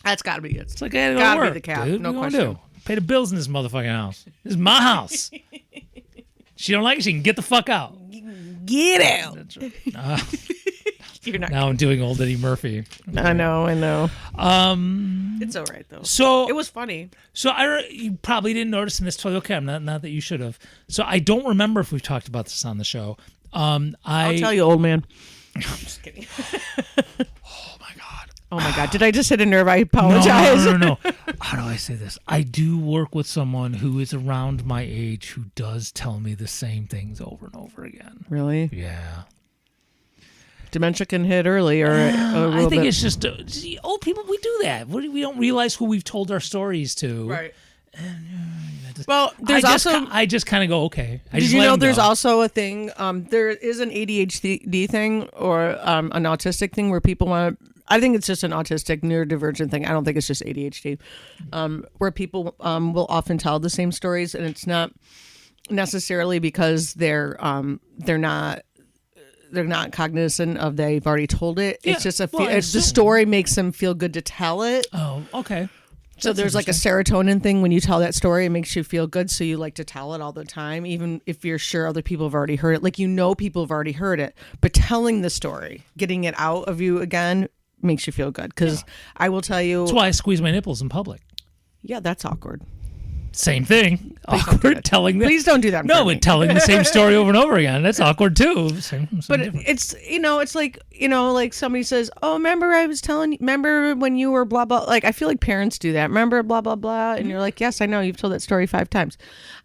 That's got to be it. It's like I had to go to work, be the cat. Dude. No what question. Pay the bills in this motherfucking house. This is my house. She don't like it. She can get the fuck out. Get out. That's right. You're not. Now I'm doing old Eddie Murphy. I know. It's all right though. So it was funny. So you probably didn't notice, and it's totally okay. Not that you should have. So I don't remember if we've talked about this on the show. I'll tell you, old man. I'm just kidding. Oh my God! Did I just hit a nerve? I apologize. No. How do I say this? I do work with someone who is around my age who does tell me the same things over and over again. Really? Yeah. Dementia can hit early, or I think it's just old people. We do that. We don't realize who we've told our stories to. Right. Well, there's I just kind of go, okay. Did you know there's also a thing? There is an ADHD thing or an autistic thing where people want to. I think it's just an autistic neurodivergent thing. I don't think it's just ADHD, where people will often tell the same stories, and it's not necessarily because they're not cognizant of they've already told it. It's just the story makes them feel good to tell it. Oh, okay. So there's like a serotonin thing when you tell that story, it makes you feel good. So you like to tell it all the time, even if you're sure other people have already heard it. Like, people have already heard it, but telling the story, getting it out of you again makes you feel good. Because I will tell you. That's why I squeeze my nipples in public. Yeah, that's awkward. Same thing. Awkward telling them. Please don't do that. No, but telling the same story over and over again. That's awkward too. But it's like somebody says, "Oh, remember when you were blah blah." Like, I feel like parents do that. Remember blah blah blah, and you're like, "Yes, I know. You've told that story 5 times."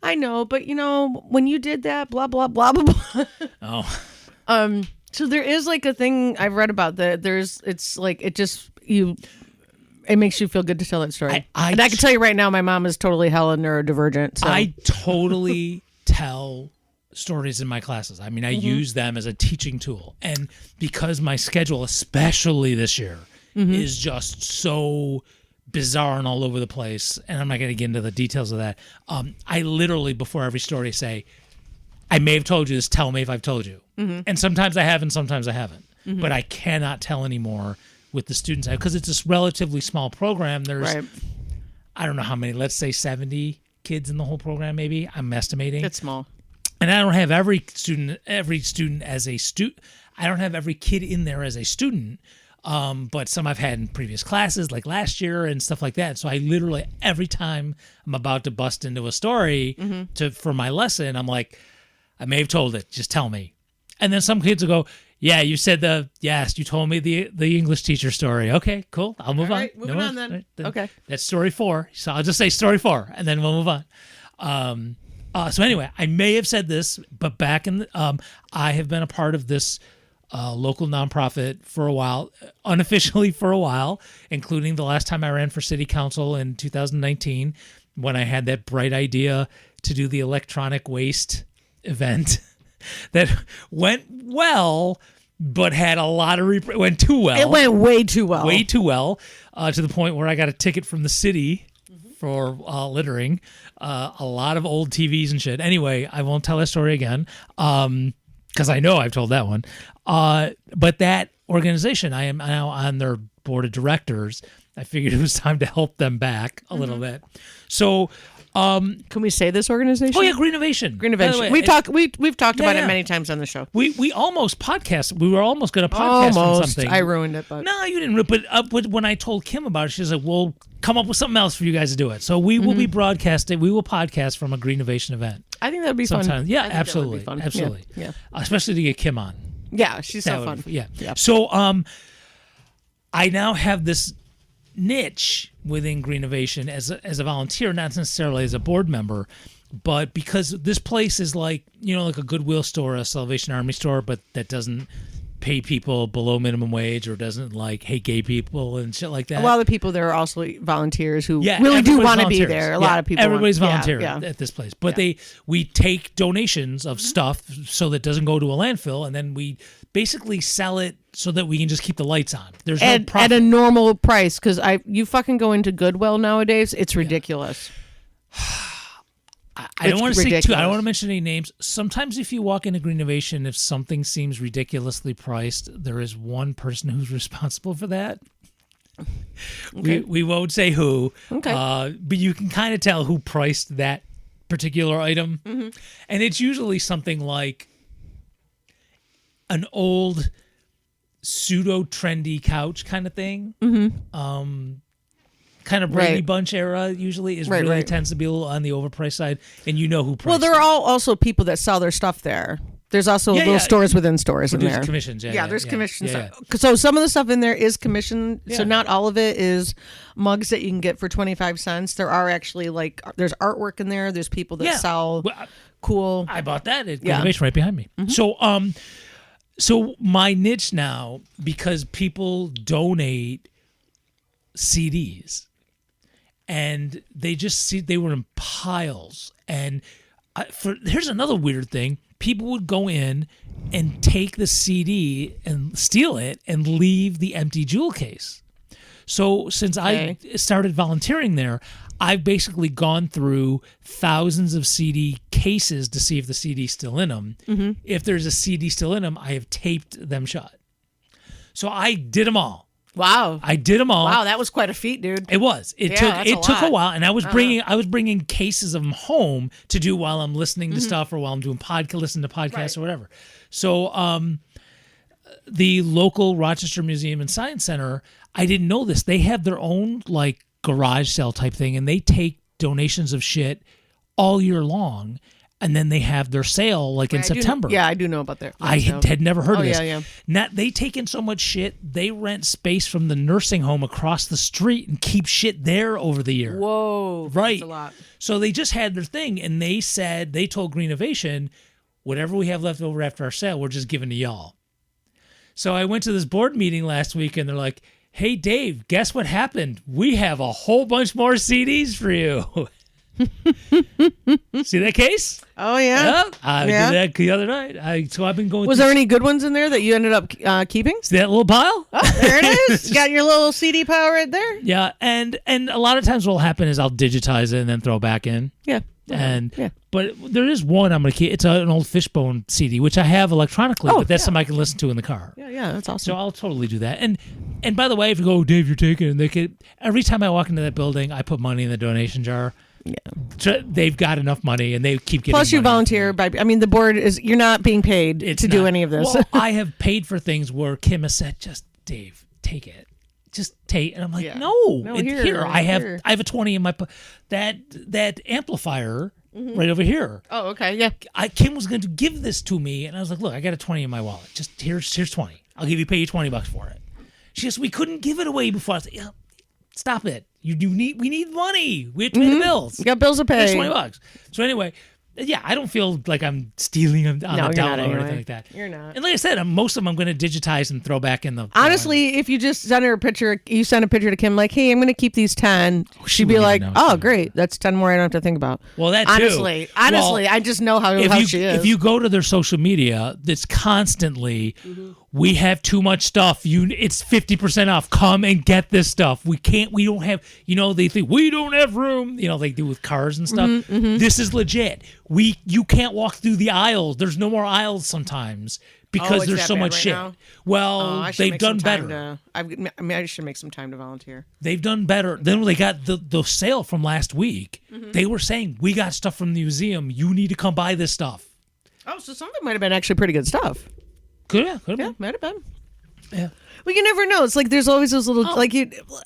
I know, but when you did that blah blah blah blah blah. Oh. So there is like a thing I've read about that. It's like it just it makes you feel good to tell that story. I and I can tell you right now, my mom is totally hella neurodivergent. So. I totally tell stories in my classes. I mean, I use them as a teaching tool. And because my schedule, especially this year, is just so bizarre and all over the place, and I'm not going to get into the details of that, I literally, before every story, say, I may have told you this, tell me if I've told you. And sometimes I have and sometimes I haven't. But I cannot tell anymore with the students, because it's this relatively small program. There's, I don't know how many, let's say 70 kids in the whole program, maybe. I'm estimating. It's small. And I don't have every student as a student. I don't have every kid in there as a student. But some I've had in previous classes, like last year and stuff like that. So I literally, every time I'm about to bust into a story for my lesson, I'm like, I may have told it, just tell me. And then some kids will go, yeah, you said you told me the English teacher story. Okay, cool. I'll move on. Moving on then. Okay. That's story 4. So I'll just say story 4 and then we'll move on. So anyway, I may have said this, but back in I have been a part of this local nonprofit for a while, unofficially for a while, including the last time I ran for city council in 2019, when I had that bright idea to do the electronic waste event that went well, but had a lot of went too well. It went way too well. Way too well, to the point where I got a ticket from the city for littering, a lot of old TVs and shit. Anyway, I won't tell that story again, because I know I've told that one. But that organization, I am now on their board of directors. I figured it was time to help them back a little bit. So, can we say this organization? Oh yeah, Greenovation. Greenovation. We've talked about it many times on the show. We almost podcast. We were almost going to podcast on something. I ruined it, but no, you didn't. But when I told Kim about it, she's like, "We'll come up with something else for you guys to do it." So we will be broadcasting. We will podcast from a Greenovation event. I think that'd be sometime. fun. Yeah, absolutely, absolutely. Yeah. Especially to get Kim on. Yeah, she's so fun. Yeah. So I now have this niche within Greenovation as a volunteer, not necessarily as a board member, but because this place is like a Goodwill store, a Salvation Army store, but that doesn't pay people below minimum wage or doesn't hate gay people and shit like that. A lot of the people there are also volunteers who really do want to be there. A lot of people. Everybody's volunteer at this place, but we take donations of stuff so that it doesn't go to a landfill, and then we basically sell it so that we can just keep the lights on. There's no profit. At a normal price, because you fucking go into Goodwill nowadays, it's ridiculous. I don't want to say too. I don't want to mention any names. Sometimes if you walk into Greenovation, if something seems ridiculously priced, there is one person who's responsible for that. Okay. We won't say who. Okay. But you can kind of tell who priced that particular item. And it's usually something like an old pseudo-trendy couch kind of thing. Kind of Brady Bunch era usually tends to be a little on the overpriced side, and who priced. Well, there are also people that sell their stuff there. There's also little stores within stores in there. Commissions, there's commissions. So some of the stuff in there is commission. So not all of it is mugs that you can get for 25 cents. There are actually there's artwork in there. There's people that sell cool. I bought that at Greenovation right behind me. So my niche now, because people donate CDs. And they were in piles. And here's another weird thing. People would go in and take the CD and steal it and leave the empty jewel case. So since I started volunteering there, I've basically gone through thousands of CD cases to see if the CD's still in them. If there's a CD still in them, I have taped them shut. So I did them all. Wow! I did them all. Wow, that was quite a feat, dude. It was. It took a while, and I was bringing cases of them home to do while I'm listening to stuff or while I'm doing listening to podcasts or whatever. So, the local Rochester Museum and Science Center, I didn't know this. They have their own garage sale type thing, and they take donations of shit all year long. And then they have their sale in September. I do know about that. I had never heard of this. Yeah. They take in so much shit, they rent space from the nursing home across the street and keep shit there over the year. Whoa. Right. That's a lot. So they just had their thing, and they told Greenovation, whatever we have left over after our sale, we're just giving to y'all. So I went to this board meeting last week, and they're like, hey, Dave, guess what happened? We have a whole bunch more CDs for you. See that case? Oh yeah. Yep. I did that the other night. So I've been going. Was there any good ones in there that you ended up keeping? See that little pile? Oh, there it is. You got your little CD pile right there. Yeah, and a lot of times what'll happen is I'll digitize it and then throw it back in. Yeah. But there is one I'm gonna keep. It's an old Fishbone CD, which I have electronically, but that's something I can listen to in the car. Yeah, that's awesome. So I'll totally do that. And by the way, if you go, Dave, you're taking it, they could, every time I walk into that building, I put money in the donation jar. Yeah, they've got enough money, and they keep getting. Plus, you money. volunteer by. I mean, the board is. You're not being paid to do any of this. Well, I have paid for things where Kim has said, "Just Dave, take it, just take." And I'm like, "No, here I have a 20 in my that amplifier right over here." Oh, okay, yeah. Kim was going to give this to me, and I was like, "Look, I got a 20 in my wallet. Just here's 20. I'll pay you $20 for it." She goes, "We couldn't give it away before." I was like, "Yeah, stop it. We need money. We have to pay the bills. You got bills to pay. It's $20. So anyway, yeah, I don't feel like I'm stealing on the download or anything like that. You're not. And like I said, most of them I'm going to digitize and throw back in the. Honestly, if you just send her a picture, you send a picture to Kim like, "Hey, I'm going to keep these 10." She'd be like, "Oh, great. That's 10 more I don't have to think about." Well, that too. Honestly, I just know how she is. If you go to their social media, it's constantly. We have too much stuff. It's 50% off. Come and get this stuff. We don't have, they think we don't have room, they do with cars and stuff. This is legit. You can't walk through the aisles. There's no more aisles sometimes because there's so much shit. Now? Well, they've done better. I should make some time to volunteer. They've done better. Then when they got the sale from last week, they were saying, we got stuff from the museum. You need to come buy this stuff. Oh, so some of it might have been actually pretty good stuff. Could have been. Might have been. Yeah. Well, you never know. It's like there's always those little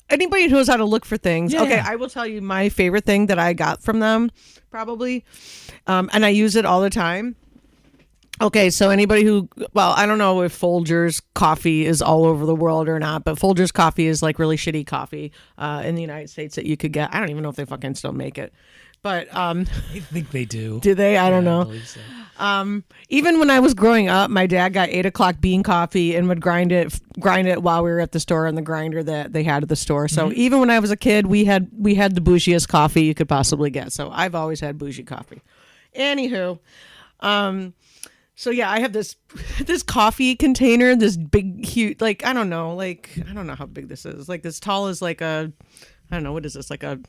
anybody who knows how to look for things. Yeah, okay, I will tell you my favorite thing that I got from them, probably, and I use it all the time. Okay, so anybody I don't know if Folgers coffee is all over the world or not, but Folgers coffee is like really shitty coffee in the United States that you could get. I don't even know if they fucking still make it. But I think they do. Do they? I don't know. I believe so. Even when I was growing up, my dad got 8 o'clock bean coffee and would grind it while we were at the store on the grinder that they had at the store. So even when I was a kid, we had the bougiest coffee you could possibly get. So I've always had bougie coffee. Anywho, so yeah, I have this coffee container, this big, huge, like I don't know how big this is. Like this tall as like I don't know, what is this, like a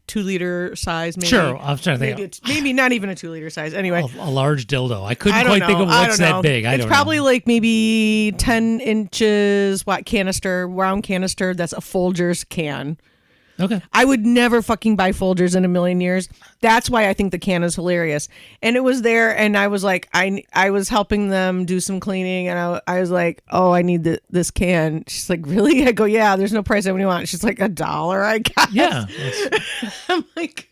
2-liter size, maybe. Sure, I'm trying to think. Maybe not even a 2-liter size. Anyway, a large dildo. I couldn't quite think of what's that big. It's probably like maybe 10 inches. Round canister. That's a Folgers can. Okay. I would never fucking buy Folgers in a million years. That's why I think the can is hilarious. And it was there, and I was like, I was helping them do some cleaning, and I was like, oh, I need this can. She's like, really? I go, yeah. There's no price. What do you want? She's like, $1, I guess. Yeah. I'm like,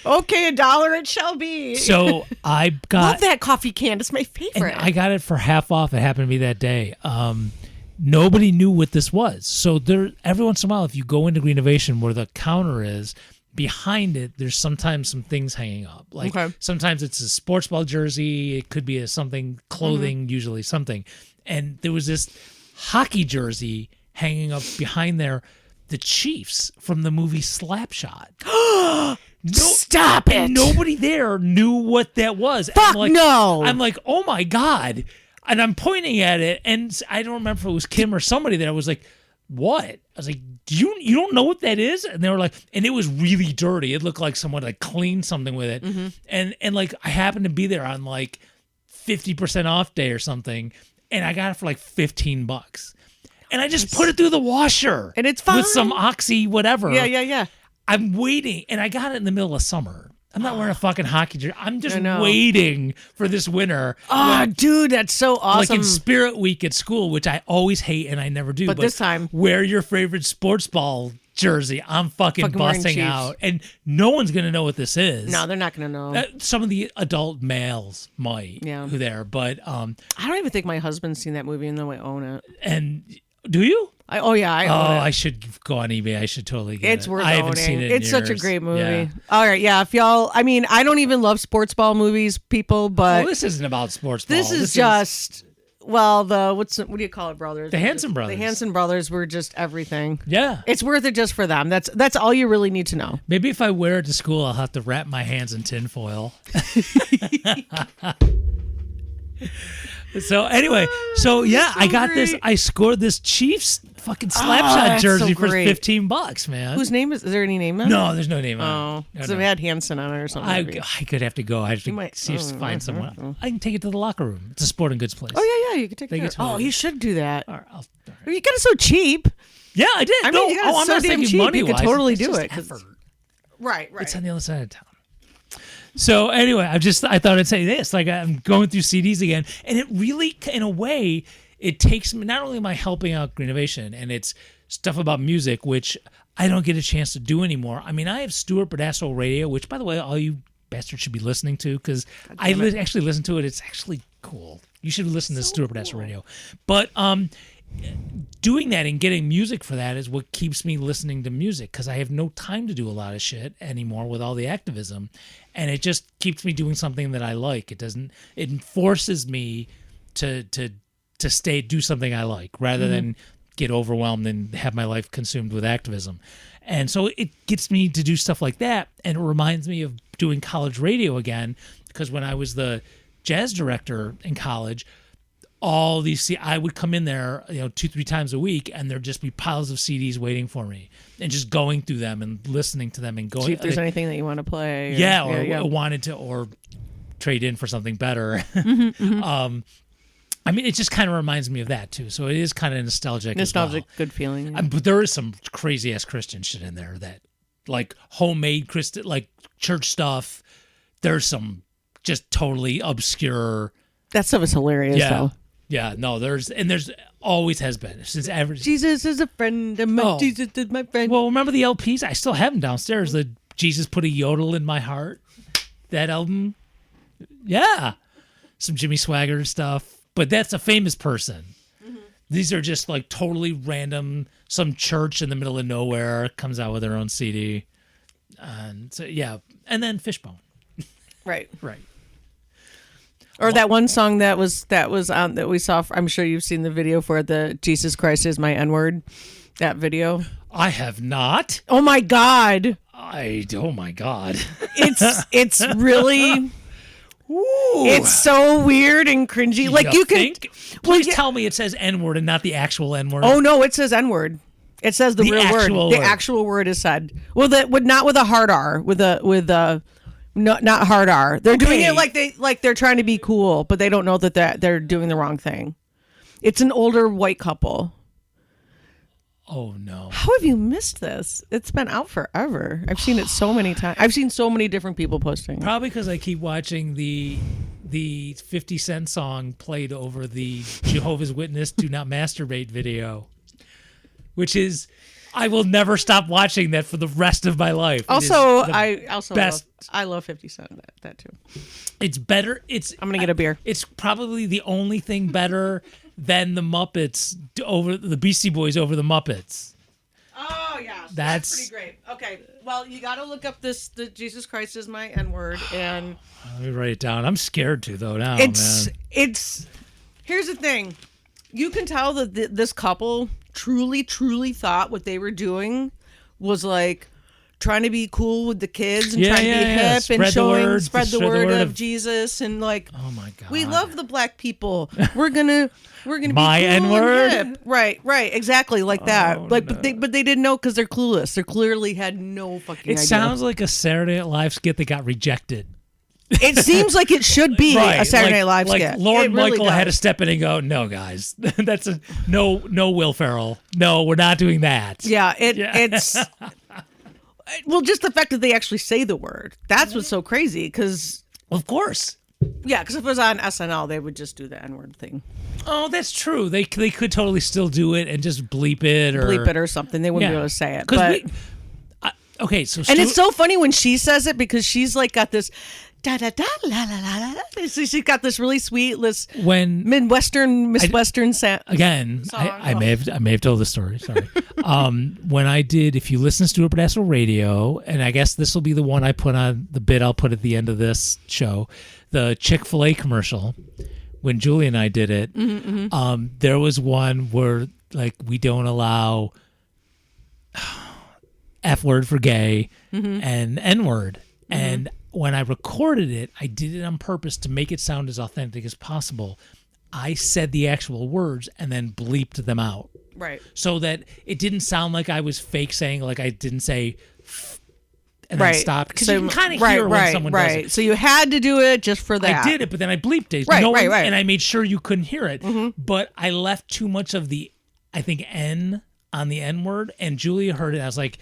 okay, $1 it shall be. So I love that coffee can. It's my favorite. And I got it for half off. It happened to be that day. Nobody knew what this was. So there, every once in a while, if you go into Greenovation where the counter is, behind it, there's sometimes some things hanging up. Like sometimes it's a sports ball jersey. It could be something clothing, usually something. And there was this hockey jersey hanging up behind there. The Chiefs from the movie Slapshot. Stop it! Nobody there knew what that was. Fuck no! I'm like, oh my God. And I'm pointing at it, and I don't remember if it was Kim or somebody that I was like, what? I was like, you don't know what that is? And they were like, and it was really dirty. It looked like someone like cleaned something with it. And like I happened to be there on like 50% off day or something, and I got it for like $15. And I just put it through the washer. And it's fine. With some Oxy whatever. Yeah. I'm waiting, and I got it in the middle of summer. I'm not wearing a fucking hockey jersey. I'm just waiting for this winter. Oh, dude, that's so awesome. Like in Spirit Week at school, which I always hate and I never do. But this time, wear your favorite sports ball jersey. I'm fucking busting out. And no one's going to know what this is. No, they're not going to know. Some of the adult males might who there. But I don't even think my husband's seen that movie, even though I own it. And do you? I own it. I should go on eBay. I should totally get it. It's worth I owning. haven't seen it in It's such a years. great movie. Yeah. All right, yeah. If y'all, I mean, I don't even love sports ball movies, people, but this isn't about sports ball. this is just Well, what do you call it, brothers? The Hanson brothers. The Hanson brothers were just everything. Yeah. It's worth it just for them. That's all you really need to know. Maybe if I wear it to school, I'll have to wrap my hands in tinfoil. So anyway, I got this. I scored this Chiefs fucking slapshot that's jersey so for great. $15, man. Whose name is there any name on it? No, there's no name on Oh, it. so No, it had Hanson on it or something. I maybe. could have to go. I have to might- see if find someone. I can take it to the locker room. It's a sporting goods place. Oh yeah, you could take They it. get to Oh, it. you should do that. All right, all right. You got it so cheap. Yeah, I did. I mean, no, you got it I'm so not damn thinking cheap, money you could wise. totally It's do just it, 'cause- effort. Right. It's on the other side of town. So anyway, I thought I'd say this. Like, I'm going through CDs again, and it really, in a way, it takes me. Not only am I helping out Greenovation, and it's stuff about music, which I don't get a chance to do anymore. I mean, I have Stuart Badasso Radio, which, by the way, all you bastards should be listening to, because I actually listen to it. It's actually cool. You should listen to Stuart Badasso Radio. But doing that and getting music for that is what keeps me listening to music, because I have no time to do a lot of shit anymore with all the activism, and it just keeps me doing something that I like. It forces me to do something I like, rather than get overwhelmed and have my life consumed with activism. And so it gets me to do stuff like that, and it reminds me of doing college radio again, because when I was the jazz director in college, I would come in there, 2-3 times a week, and there'd just be piles of CDs waiting for me, and just going through them and listening to them and going. See if there's anything that you want to play. Or wanted to, or trade in for something better. I mean, it just kind of reminds me of that too. So it is kind of nostalgic. Nostalgic, as well. good feeling. But there is some crazy ass Christian shit in there, that like homemade Christian, like church stuff. There's some just totally obscure. That stuff is hilarious, though. Yeah, no, there's always has been since ever. Jesus is a friend, and Jesus is my friend. Well, remember the LPs? I still have them downstairs. The Jesus Put a Yodel in My Heart, that album. Yeah, some Jimmy Swaggart stuff, but that's a famous person. These are just like totally random. Some church in the middle of nowhere comes out with their own CD, and so and then Fishbone. Right. Right. Or that one song that was on that we saw. I'm sure you've seen the video for the Jesus Christ is my N-word. That video. I have not. Oh my God. Oh my God. It's really. Ooh. It's so weird and cringy. Like you can. Think? Please tell me it says N-word and not the actual N-word. Oh no, it says N-word. It says the real word. actual The word. actual word is said. Well, not with a hard R. With a. Not hard R. They're doing it like they're trying to be cool, but they don't know that they're doing the wrong thing. It's an older white couple. Oh no. How have you missed this? It's been out forever. I've seen it so many times. I've seen so many different people posting. Probably because I keep watching the 50 Cent song played over the Jehovah's Witness Do Not Masturbate video, which is, I will never stop watching that for the rest of my life. Also, best. I love 50 Cent. That too. It's better. I'm gonna get a beer. It's probably the only thing better than the Muppets over the Beastie Boys over the Muppets. Oh yeah, That's pretty great. Okay, well you got to look up the Jesus Christ is my N-word, and let me write it down. I'm scared to though now. it's man. Here's the thing, you can tell that this couple truly thought what they were doing was like trying to be cool with the kids and trying to be hip Spread and the spread the word of Jesus, and like, oh my God, we love the black people. We're gonna be my cool N-word? and hip. Right, exactly like that. Like, but they didn't know because they're clueless. They clearly had no fucking idea. It sounds like a Saturday Night Live skit that got rejected. It seems like it should be a Saturday Night Live like skit. Lord It really Michael had to does. step in and go, "No, guys, that's no Will Ferrell. No, we're not doing that." Yeah, it's well, just the fact that they actually say the word. That's what's so crazy. Because of course. Yeah, because if it was on SNL, they would just do the N-word thing. Oh, that's true. They could totally still do it and just bleep it or something. They wouldn't be able to say it. But But okay, so and it's so funny when she says it because she's like got this da da da la la la la. So she's got this really sweet, Miss Western sound. Again, I may have told the story. Sorry. When I did, if you listen to Stuart Badasso Radio, and I guess this will be the one I put on the bit I'll put at the end of this show, the Chick-fil-A commercial when Julie and I did it, there was one where like we don't allow F word for gay and N word. And when I recorded it, I did it on purpose to make it sound as authentic as possible. I said the actual words and then bleeped them out. Right. So that it didn't sound like I was fake saying, like I didn't say and then stopped. Because you can kind of hear when someone does it. So you had to do it just for that. I did it, but then I bleeped it. Right. And I made sure you couldn't hear it. But I left too much of the, I think, N on the N word. And Julia heard it. I was like,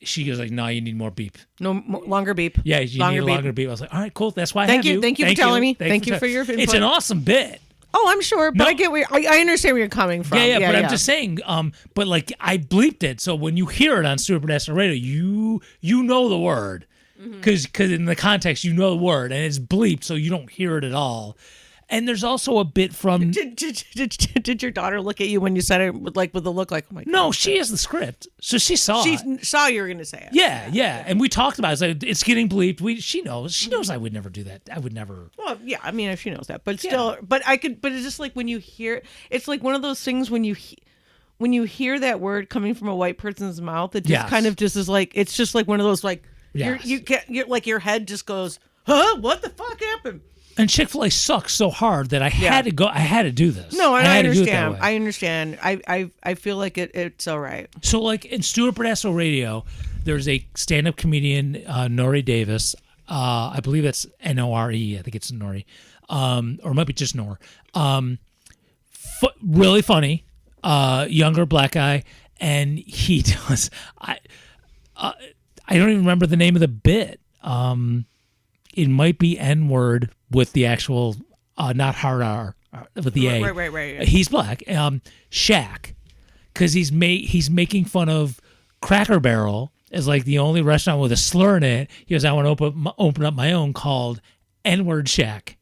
she goes like, no, you need more beep. Longer beep. Yeah, you need a longer beep. I was like, all right, cool. That's why I have you. Thank you for telling me. Thank you for your input. It's an awesome bit. Oh, I'm sure, but I get where I understand where you're coming from. Yeah, but I'm just saying, but like I bleeped it, so when you hear it on Stuart Burdett Radio, you know the word, because in the context you know the word, and it's bleeped, so you don't hear it at all. And there's also a bit from. Did your daughter look at you when you said it with the look like, oh my God? No, she has the script, so she saw. She it. saw you were going to say it. Yeah, and we talked about it. It's like, it's getting bleeped. She knows I would never do that. I would never. Well, yeah, I mean, if she knows that, but still, but it's just like when you hear, it's like one of those things when you hear that word coming from a white person's mouth, it just kind of just is like, it's just like one of those like, you're like your head just goes, huh? What the fuck happened? And Chick-fil-A sucks so hard that I had to go. I had to do this. No, I understand. I understand. I feel like it's all right. So, like in Stuart Burdett Radio, there's a stand-up comedian, Nori Davis. I believe that's Nore. I think it's Nori, or it might be just Nor. Really funny, younger black guy, and he does. I don't even remember the name of the bit. It might be N-word with the actual, not hard R, with the A. Right. He's black. Shaq, because he's making fun of Cracker Barrel as like the only restaurant with a slur in it. He goes, I want to open up my own called N-word Shack.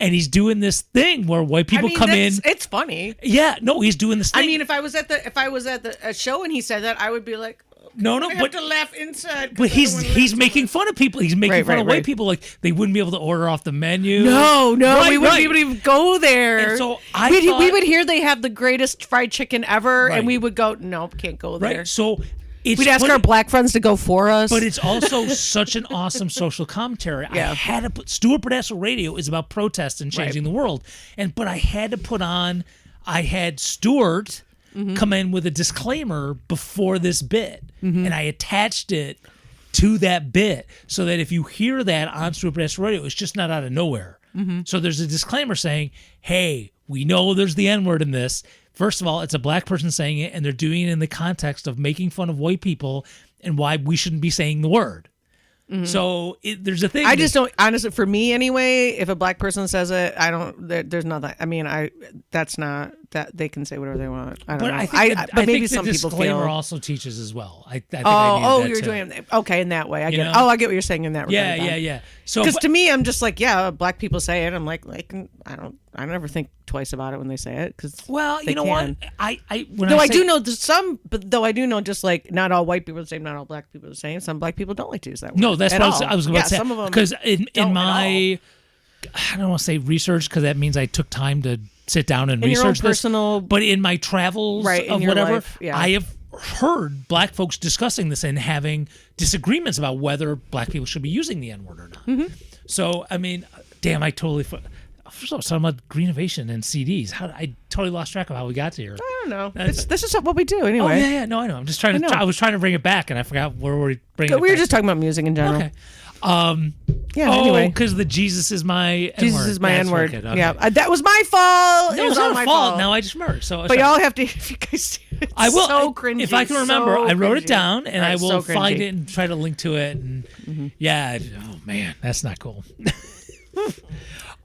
And he's doing this thing where white people come in. It's funny. Yeah, no, he's doing this thing. I mean, if I was at the show and he said that, I would be like, No, I have to laugh inside. But he's making fun of people. He's making fun of white people, like they wouldn't be able to order off the menu. No, we wouldn't be able to even go there. And so we would hear they have the greatest fried chicken ever, and we would go, nope, can't go there. Right. So we'd ask our black friends to go for us. But it's also such an awesome social commentary. Yeah. I had to put Stuart Burdett Radio is about protest and changing the world, but I had to put on. I had Stuart. Come in with a disclaimer before this bit, and I attached it to that bit so that if you hear that on Stuart Burdett Radio, it's just not out of nowhere. So there's a disclaimer saying, hey, we know there's the N-word in this. First of all, it's a black person saying it, and they're doing it in the context of making fun of white people and why we shouldn't be saying the word. So there's a thing. I just don't, honestly, for me anyway, if a black person says it, there's nothing. I mean, that's not, that they can say whatever they want. I don't know. But maybe some people feel. Disclaimer also teaches as well. I think you're doing it. Okay, in that way. I get it. I get what you're saying in that regard. Yeah. So, because to me, I'm just like, black people say it. I'm like, I never think twice about it when they say it. Cause you know what? I do know some, but though I do know just like not all white people are the same, not all black people are the same. Some black people don't like to use that word. No, that's what I was going to say. Some of them because in my, I don't want to say research because that means I took time to sit down and research this. Personal, but in my travels of whatever, life, I have heard black folks discussing this and having disagreements about whether black people should be using the N-word or not. So, I mean, damn, I totally... First of all, talking about Greenovation and CDs. I totally lost track of how we got to here. I don't know. This is what we do anyway. Oh, yeah. No, I know. I'm just trying to... I was trying to bring it back, and I forgot where we bringing it back. We were just talking about music in general. Okay. Anyway. Because the Jesus is my N-word. Jesus is my N-word. Okay. Yeah, that was my fault. No, it was not my fault. Now I just remembered. So, but y'all have to, if you guys I will. So cringy. If I can remember, I wrote it down, and I will so find it and try to link to it. And oh man, that's not cool.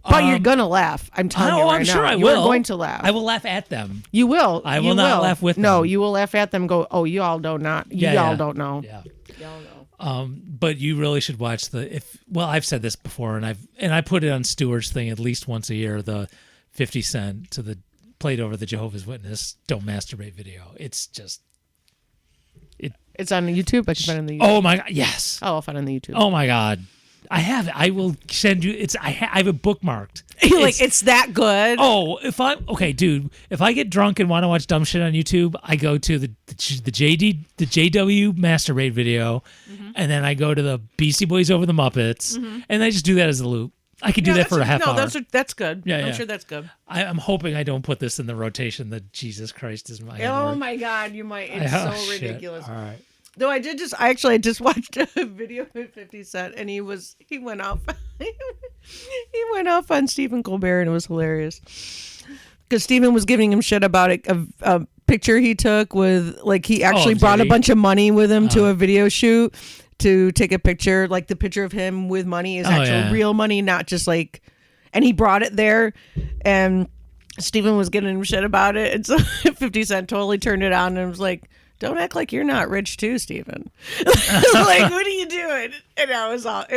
But you're gonna laugh. I'm telling you right now. I'm sure I will. You're going to laugh. I will laugh at them. You will. I will not laugh with them. No, you will laugh at them. And go, oh, you all don't not. Y'all don't know. Yeah. Y'all know. But you really should watch I've said this before, and I put it on Stewart's thing at least once a year. The 50 Cent to the played over the Jehovah's Witness "Don't Masturbate" video. It's just It's on YouTube. I can find it on the YouTube. Oh my God! Yes. Oh, I'll find it on the YouTube. Oh my God! I have it. I will send you. I have it bookmarked. You're like, it's that good. Oh, if I'm okay, dude. If I get drunk and want to watch dumb shit on YouTube, I go to the JW masturbate video, and then I go to the Beastie Boys over the Muppets, and I just do that as a loop. I could do that for a half hour. That's good. Yeah, I'm yeah. sure that's good. I'm hoping I don't put this in the rotation. That Jesus Christ is my. Oh my God, you might. It's so shit. ridiculous. All right. Though I just watched a video of 50 Cent, and he went off he went off on Stephen Colbert, and it was hilarious because Stephen was giving him shit about a picture he took with, like, he actually brought a bunch of money with him to a video shoot to take a picture, like the picture of him with money is actual real money, not just like, and he brought it there, and Stephen was giving him shit about it, and so 50 Cent totally turned it on and was like, don't act like you're not rich too, Stephen. Like, what are you doing? And I was like,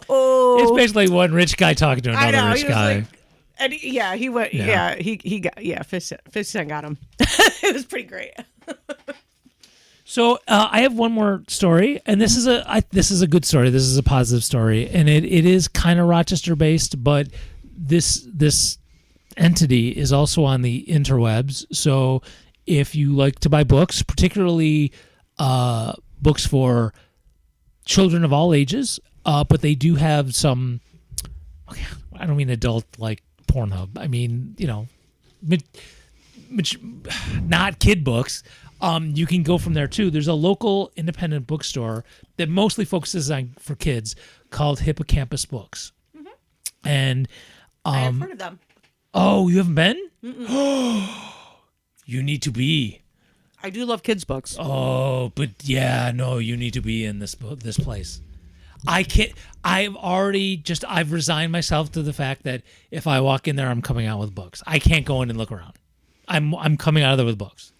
oh. It's basically one rich guy talking to another rich guy. Like, and he went, he got, 50 Cent got him. It was pretty great. So I have one more story, and this is a good story. This is a positive story, and it is kind of Rochester based, but this entity is also on the interwebs. So if you like to buy books, particularly books for children of all ages, but they do have some, I don't mean adult like Pornhub. I mean, not kid books. You can go from there too. There's a local independent bookstore that mostly focuses on for kids called Hippocampus Books. Mm-hmm. And I've heard of them. Oh, you haven't been? You need to be. I do love kids' books. Oh, but yeah, no, you need to be in this place. I can't. I've resigned myself to the fact that if I walk in there, I'm coming out with books. I can't go in and look around. I'm coming out of there with books.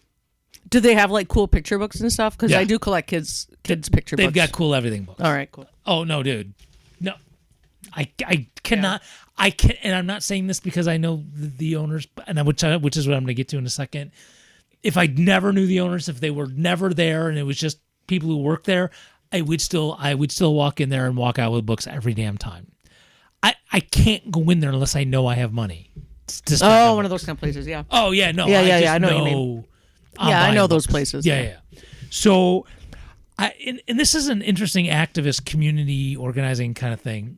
Do they have like cool picture books and stuff? Because Yeah. I do collect kids picture books. They've got cool everything books. All right, cool. Oh no, dude, no, I cannot. Yeah. I can, and I'm not saying this because I know the owners, and which is what I'm going to get to in a second. If I never knew the owners, if they were never there, and it was just people who work there, I would still walk in there and walk out with books every damn time. I can't go in there unless I know I have money. One of those kind of places, yeah. Oh yeah, no, yeah. I know what you mean. I know those places. Yeah. So, and this is an interesting activist community organizing kind of thing.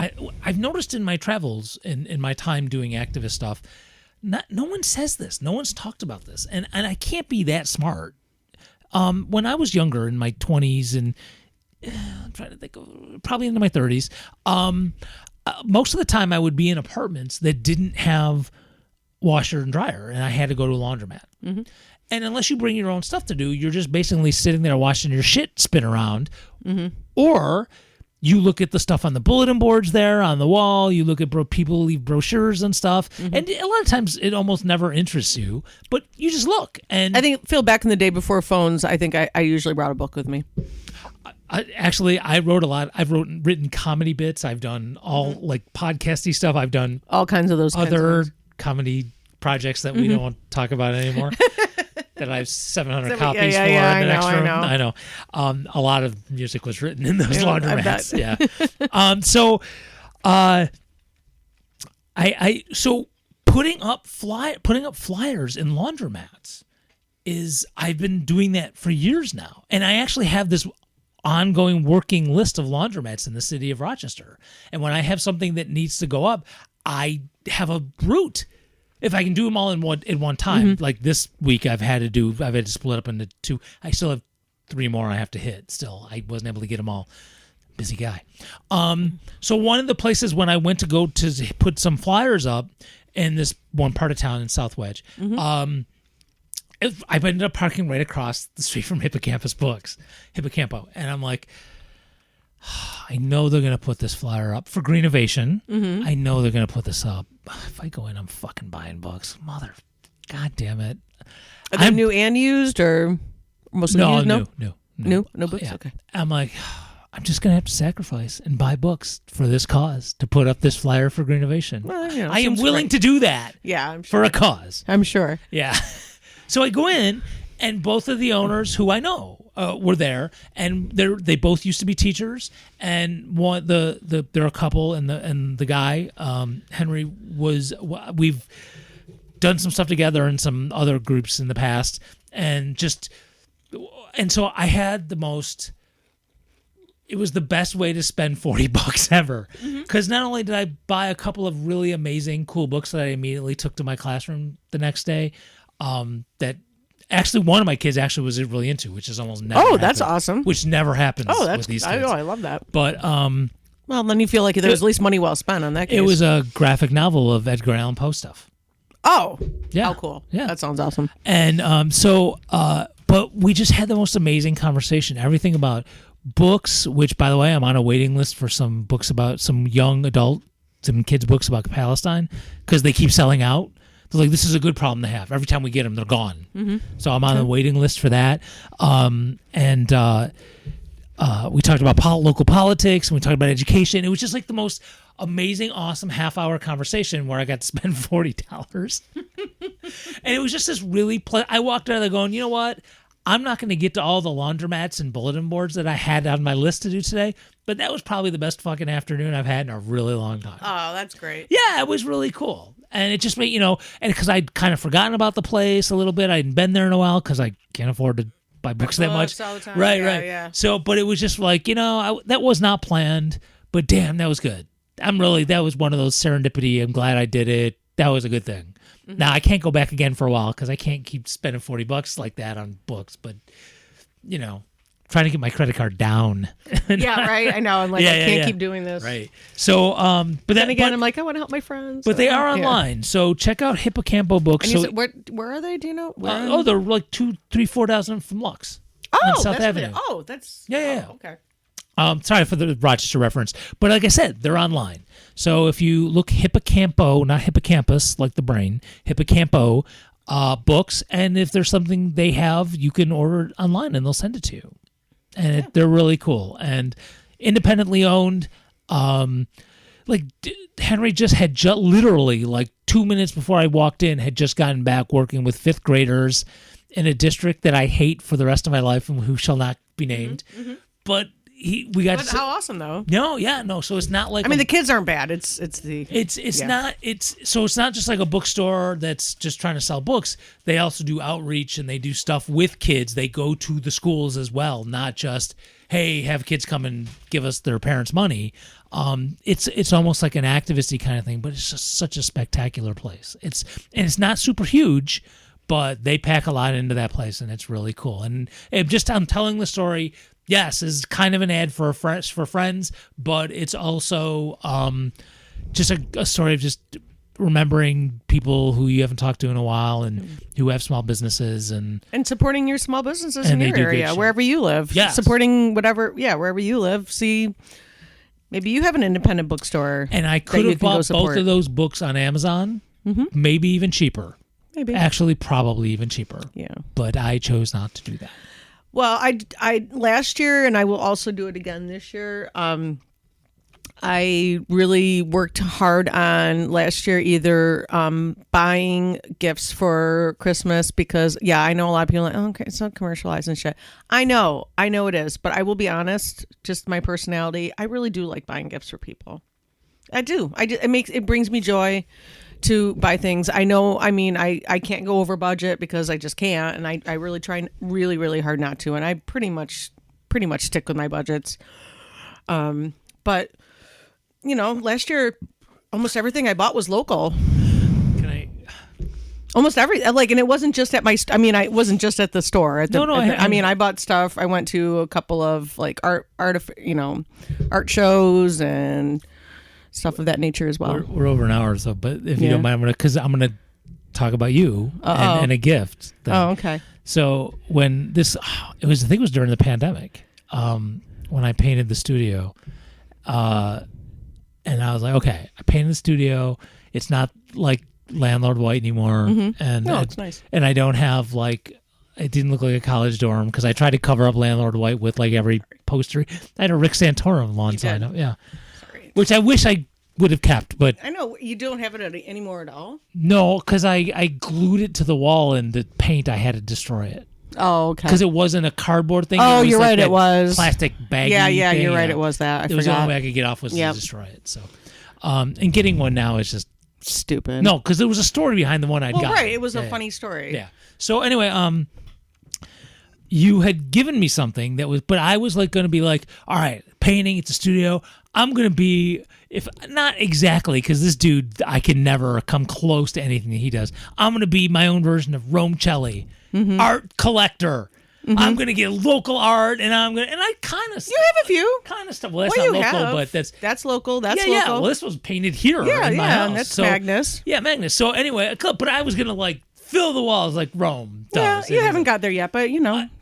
I've noticed in my travels, in my time doing activist stuff, no one says this. No one's talked about this, and I can't be that smart. When I was younger, in my 20s, and I'm trying to think, probably into my 30s, most of the time I would be in apartments that didn't have washer and dryer, and I had to go to a laundromat. Mm-hmm. And unless you bring your own stuff to do, you're just basically sitting there watching your shit spin around, or you look at the stuff on the bulletin boards there on the wall. You look at people leave brochures and stuff, and a lot of times it almost never interests you, but you just look. And I think, Phil, back in the day before phones, I think I usually brought a book with me. I wrote a lot. I've written comedy bits. I've done all like podcasty stuff. I've done all kinds of those other comedy projects that we don't talk about anymore. That I have 700 copies for in the next room. I know. A lot of music was written in those laundromats. Yeah. So putting up flyers in laundromats I've been doing that for years now, and I actually have this ongoing working list of laundromats in the city of Rochester. And when I have something that needs to go up, I have a route. If I can do them all in one time, like this week I've had to split up into two. I still have 3 more I have to hit still. I wasn't able to get them all. Busy guy. So one of the places when I went to go to put some flyers up in this one part of town in South Wedge, I ended up parking right across the street from Hippocampo. And I'm like, I know they're going to put this flyer up for Greenovation. I know they're going to put this up. If I go in, I'm fucking buying books. God damn it. Are they new and used, or mostly used? No books? Yeah. Okay. I'm like, I'm just going to have to sacrifice and buy books for this cause to put up this flyer for Greenovation. Well, I am willing to do that. Yeah, I'm sure. For a cause. I'm sure. Yeah. So I go in, and both of the owners who I know, were there, and they both used to be teachers. And one they're a couple, and the guy Henry we've done some stuff together in some other groups in the past, and so I had the most. It was the best way to spend $40 ever, because not only did I buy a couple of really amazing, cool books that I immediately took to my classroom the next day, that actually one of my kids actually was really into, which is almost never. Oh, that's happened, awesome. Which never happens. With these kids. I love that. But well, then you feel like there's at least money well spent on that case. it was a graphic novel of Edgar Allan Poe stuff. Oh, Yeah. how cool. Yeah. That sounds awesome. And but we just had the most amazing conversation. Everything about books, which, by the way, I'm on a waiting list for some books about some young adult, some kids' books about Palestine, because they keep selling out. They're like, this is a good problem to have. Every time we get them, they're gone. So I'm on the waiting list for that. We talked about local politics, and we talked about education. It was just like the most amazing, awesome half-hour conversation where I got to spend $40. And it was just this really I walked out of there going, you know what? I'm not going to get to all the laundromats and bulletin boards that I had on my list to do today, but that was probably the best fucking afternoon I've had in a really long time. Oh, that's great. Yeah, it was really cool. And it just made, and because I'd kind of forgotten about the place a little bit. I hadn't been there in a while because I can't afford to buy books that much. All the time. Right, Yeah, right. yeah. So, but it was just like, that was not planned, but damn, that was good. That was one of those serendipity. I'm glad I did it. That was a good thing. Now I can't go back again for a while because I can't keep spending $40 like that on books. But trying to get my credit card down. Yeah, right. I know. I'm like, I can't keep doing this. Right. So, but then again, I'm like, I want to help my friends. But they are Yeah. online. So check out Hippocampo Books. And you said, where are they? Do you know? They're like 2-4 dozen from Lux. on South Avenue. That's Yeah. okay. Sorry for the Rochester reference, but like I said, they're online. So if you look Hippocampo, not hippocampus like the brain, Hippocampo books, and if there's something they have, you can order it online and they'll send it to you. And they're really cool and independently owned. Henry just had literally like 2 minutes before I walked in, had just gotten back working with fifth graders in a district that I hate for the rest of my life and who shall not be named. Mm-hmm. But how awesome though. No. So it's not like the kids aren't bad. It's not just like a bookstore that's just trying to sell books. They also do outreach and they do stuff with kids. They go to the schools as well, not just hey, have kids come and give us their parents' money. It's almost like an activisty kind of thing, but it's just such a spectacular place. It's not super huge, but they pack a lot into that place, and it's really cool. And I'm telling the story. Yes, is kind of an ad for friends, but it's also just a story of just remembering people who you haven't talked to in a while and who have small businesses and supporting your small businesses in your area, wherever you live. Yes. Supporting wherever you live. See, maybe you have an independent bookstore. And I could have bought both of those books on Amazon, maybe even cheaper. Maybe. Actually, probably even cheaper. Yeah. But I chose not to do that. Well, I last year, and I will also do it again this year. I really worked hard on last year, either buying gifts for Christmas because, I know a lot of people are like, oh, okay, it's not commercialized and shit. I know it is, but I will be honest, just my personality, I really do like buying gifts for people. I do. It brings me joy to buy things. I know, I can't go over budget because I just can't, and I really try really, really hard not to, and I pretty much stick with my budgets. But last year, almost everything I bought was local. Almost and it wasn't just at I wasn't just at the store. I bought stuff. I went to a couple of like art shows and stuff of that nature as well. We're over an hour or so, but if you don't mind, I'm gonna talk about you and a gift. Oh, okay. So when I think it was during the pandemic, when I painted the studio, and I was like, okay, I painted the studio. It's not like Landlord White anymore, and it's nice. And I don't have it didn't look like a college dorm because I tried to cover up Landlord White with like every poster. I had a Rick Santorum lawn sign up, which I wish I would have kept, but I know you don't have it anymore at all. No, because I glued it to the wall and the paint I had to destroy it. Oh, okay. Because it wasn't a cardboard thing. Oh, it was you're like right, that it was. plastic baggy Yeah, thing. you're right, it was that. I It was the only forgot. way I could get off was Yep. to destroy it. So, and getting one now is just Stupid. no, because there was a story behind the one I'd Well, got. right. It was a Yeah. funny story. Yeah. So anyway, you had given me something that was, but I was like going to be like, all right, painting, it's a studio. I'm going to be, if not exactly, because this dude, I can never come close to anything that he does. I'm going to be my own version of Rome Celli, art collector. I'm going to get local art, and I kind of, You have a few. kind of stuff. Well, that's Well, not you local, have. but That's local. That's yeah, local. yeah. Well, this was painted here yeah, in my yeah. house. And that's So- Magnus. Yeah, Magnus. So anyway, but I was going to like fill the walls like Rome Yeah, does. you And- haven't got there yet, but okay, you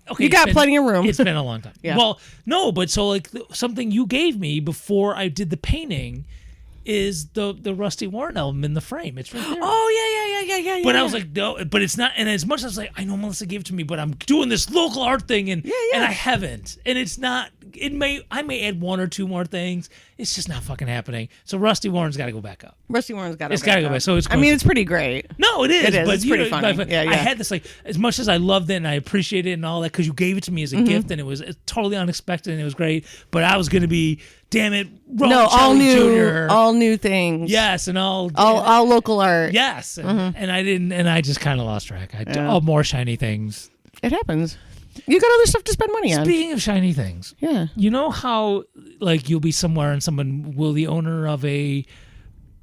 it's got been- plenty of room. It's been a long time. Yeah. Well, no, but so like something you gave me before I did the painting is the Rusty Warren album in the frame. It's right there. Oh yeah. But I was like, no, but it's not. And as much as I was like, I know Melissa gave it to me, but I'm doing this local art thing, and yeah. and I haven't. And it's not. I may add one or two more things. It's just not fucking happening. So Rusty Warren's got to go back up. Rusty Warren's got. It's gotta go back. So it's I mean, it's pretty great. No, it is. It is. But It's pretty funny. but Yeah, I yeah. had this like as much as I loved it and I appreciated it and all that because you gave it to me as a gift and it was totally unexpected and it was great. But I was gonna be, damn it, Ron No, all Shelley new, Jr. all new things. Yes, and all local art. yes, and I didn't, and I just kind of lost track. All more shiny things. It happens. You got other stuff to spend money on. Speaking of shiny things, Yeah. you know how like you'll be somewhere and someone will the owner of a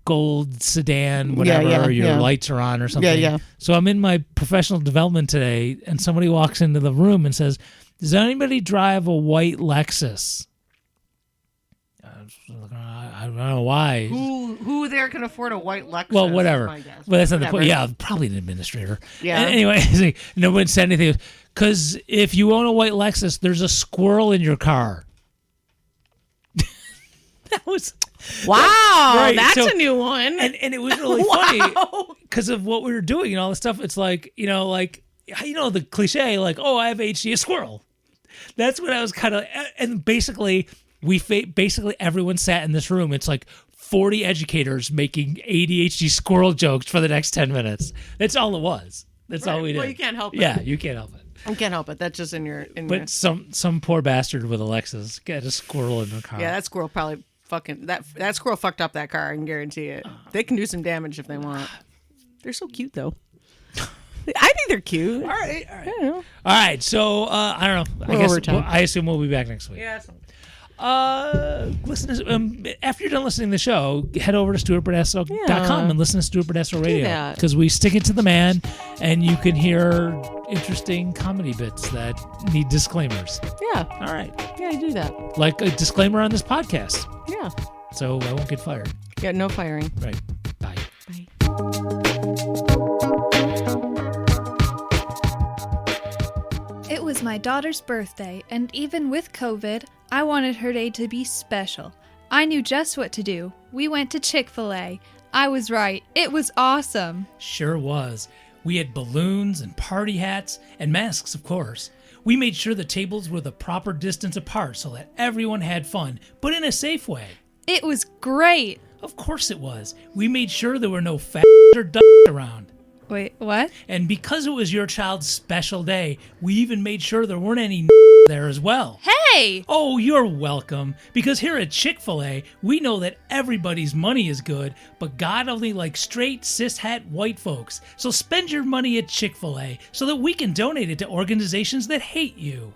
gold sedan, whatever, yeah, or your yeah. lights are on or something. yeah. So I'm in my professional development today, and somebody walks into the room and says, "Does anybody drive a white Lexus?" I don't know why. Who there can afford a white Lexus? Well, whatever. I guess. But that's not the point. Whatever. Yeah, probably an administrator. Yeah. Anyway, he's like, no one said anything. Because if you own a white Lexus, there's a squirrel in your car. That was Wow, Right, that's so- a new one. and it was really funny because of what we were doing and all this stuff. It's like the cliche, like, oh, I have HD, a squirrel. That's what I was kind of, and basically basically everyone sat in this room. It's like 40 educators making ADHD squirrel jokes for the next 10 minutes. That's all it was. That's all we did. Well, you can't help it. Yeah, you can't help it. I can't help it. That's just in your. But some poor bastard with a Lexus got a squirrel in their car. Yeah, that squirrel probably fucking that squirrel fucked up that car. I can guarantee it. They can do some damage if they want. They're so cute though. I think they're cute. All right. Yeah. All right. So I don't know. I We're guess over time. I assume we'll be back next week. Yeah. Listen, after you're done listening to the show, head over to StuartBurdetto.com Yeah. and listen to Stuart Burdetto Radio that. because we stick it to the man, and you can hear interesting comedy bits that need disclaimers. Yeah. All right, Yeah, I do that. like a disclaimer on this podcast, Yeah. so I won't get fired. Yeah, no firing. Right. Bye. Bye. It was my daughter's birthday, and even with COVID, I wanted her day to be special. I knew just what to do. We went to Chick-fil-A. I was right. It was awesome. Sure was. We had balloons and party hats and masks, of course. We made sure the tables were the proper distance apart so that everyone had fun, but in a safe way. It was great. Of course it was. We made sure there were no fat or around. Wait, what? And because it was your child's special day, we even made sure there weren't any there as well. Hey! Oh, you're welcome. Because here at Chick-fil-A, we know that everybody's money is good, but God only likes straight, cis-het white folks. So spend your money at Chick-fil-A so that we can donate it to organizations that hate you.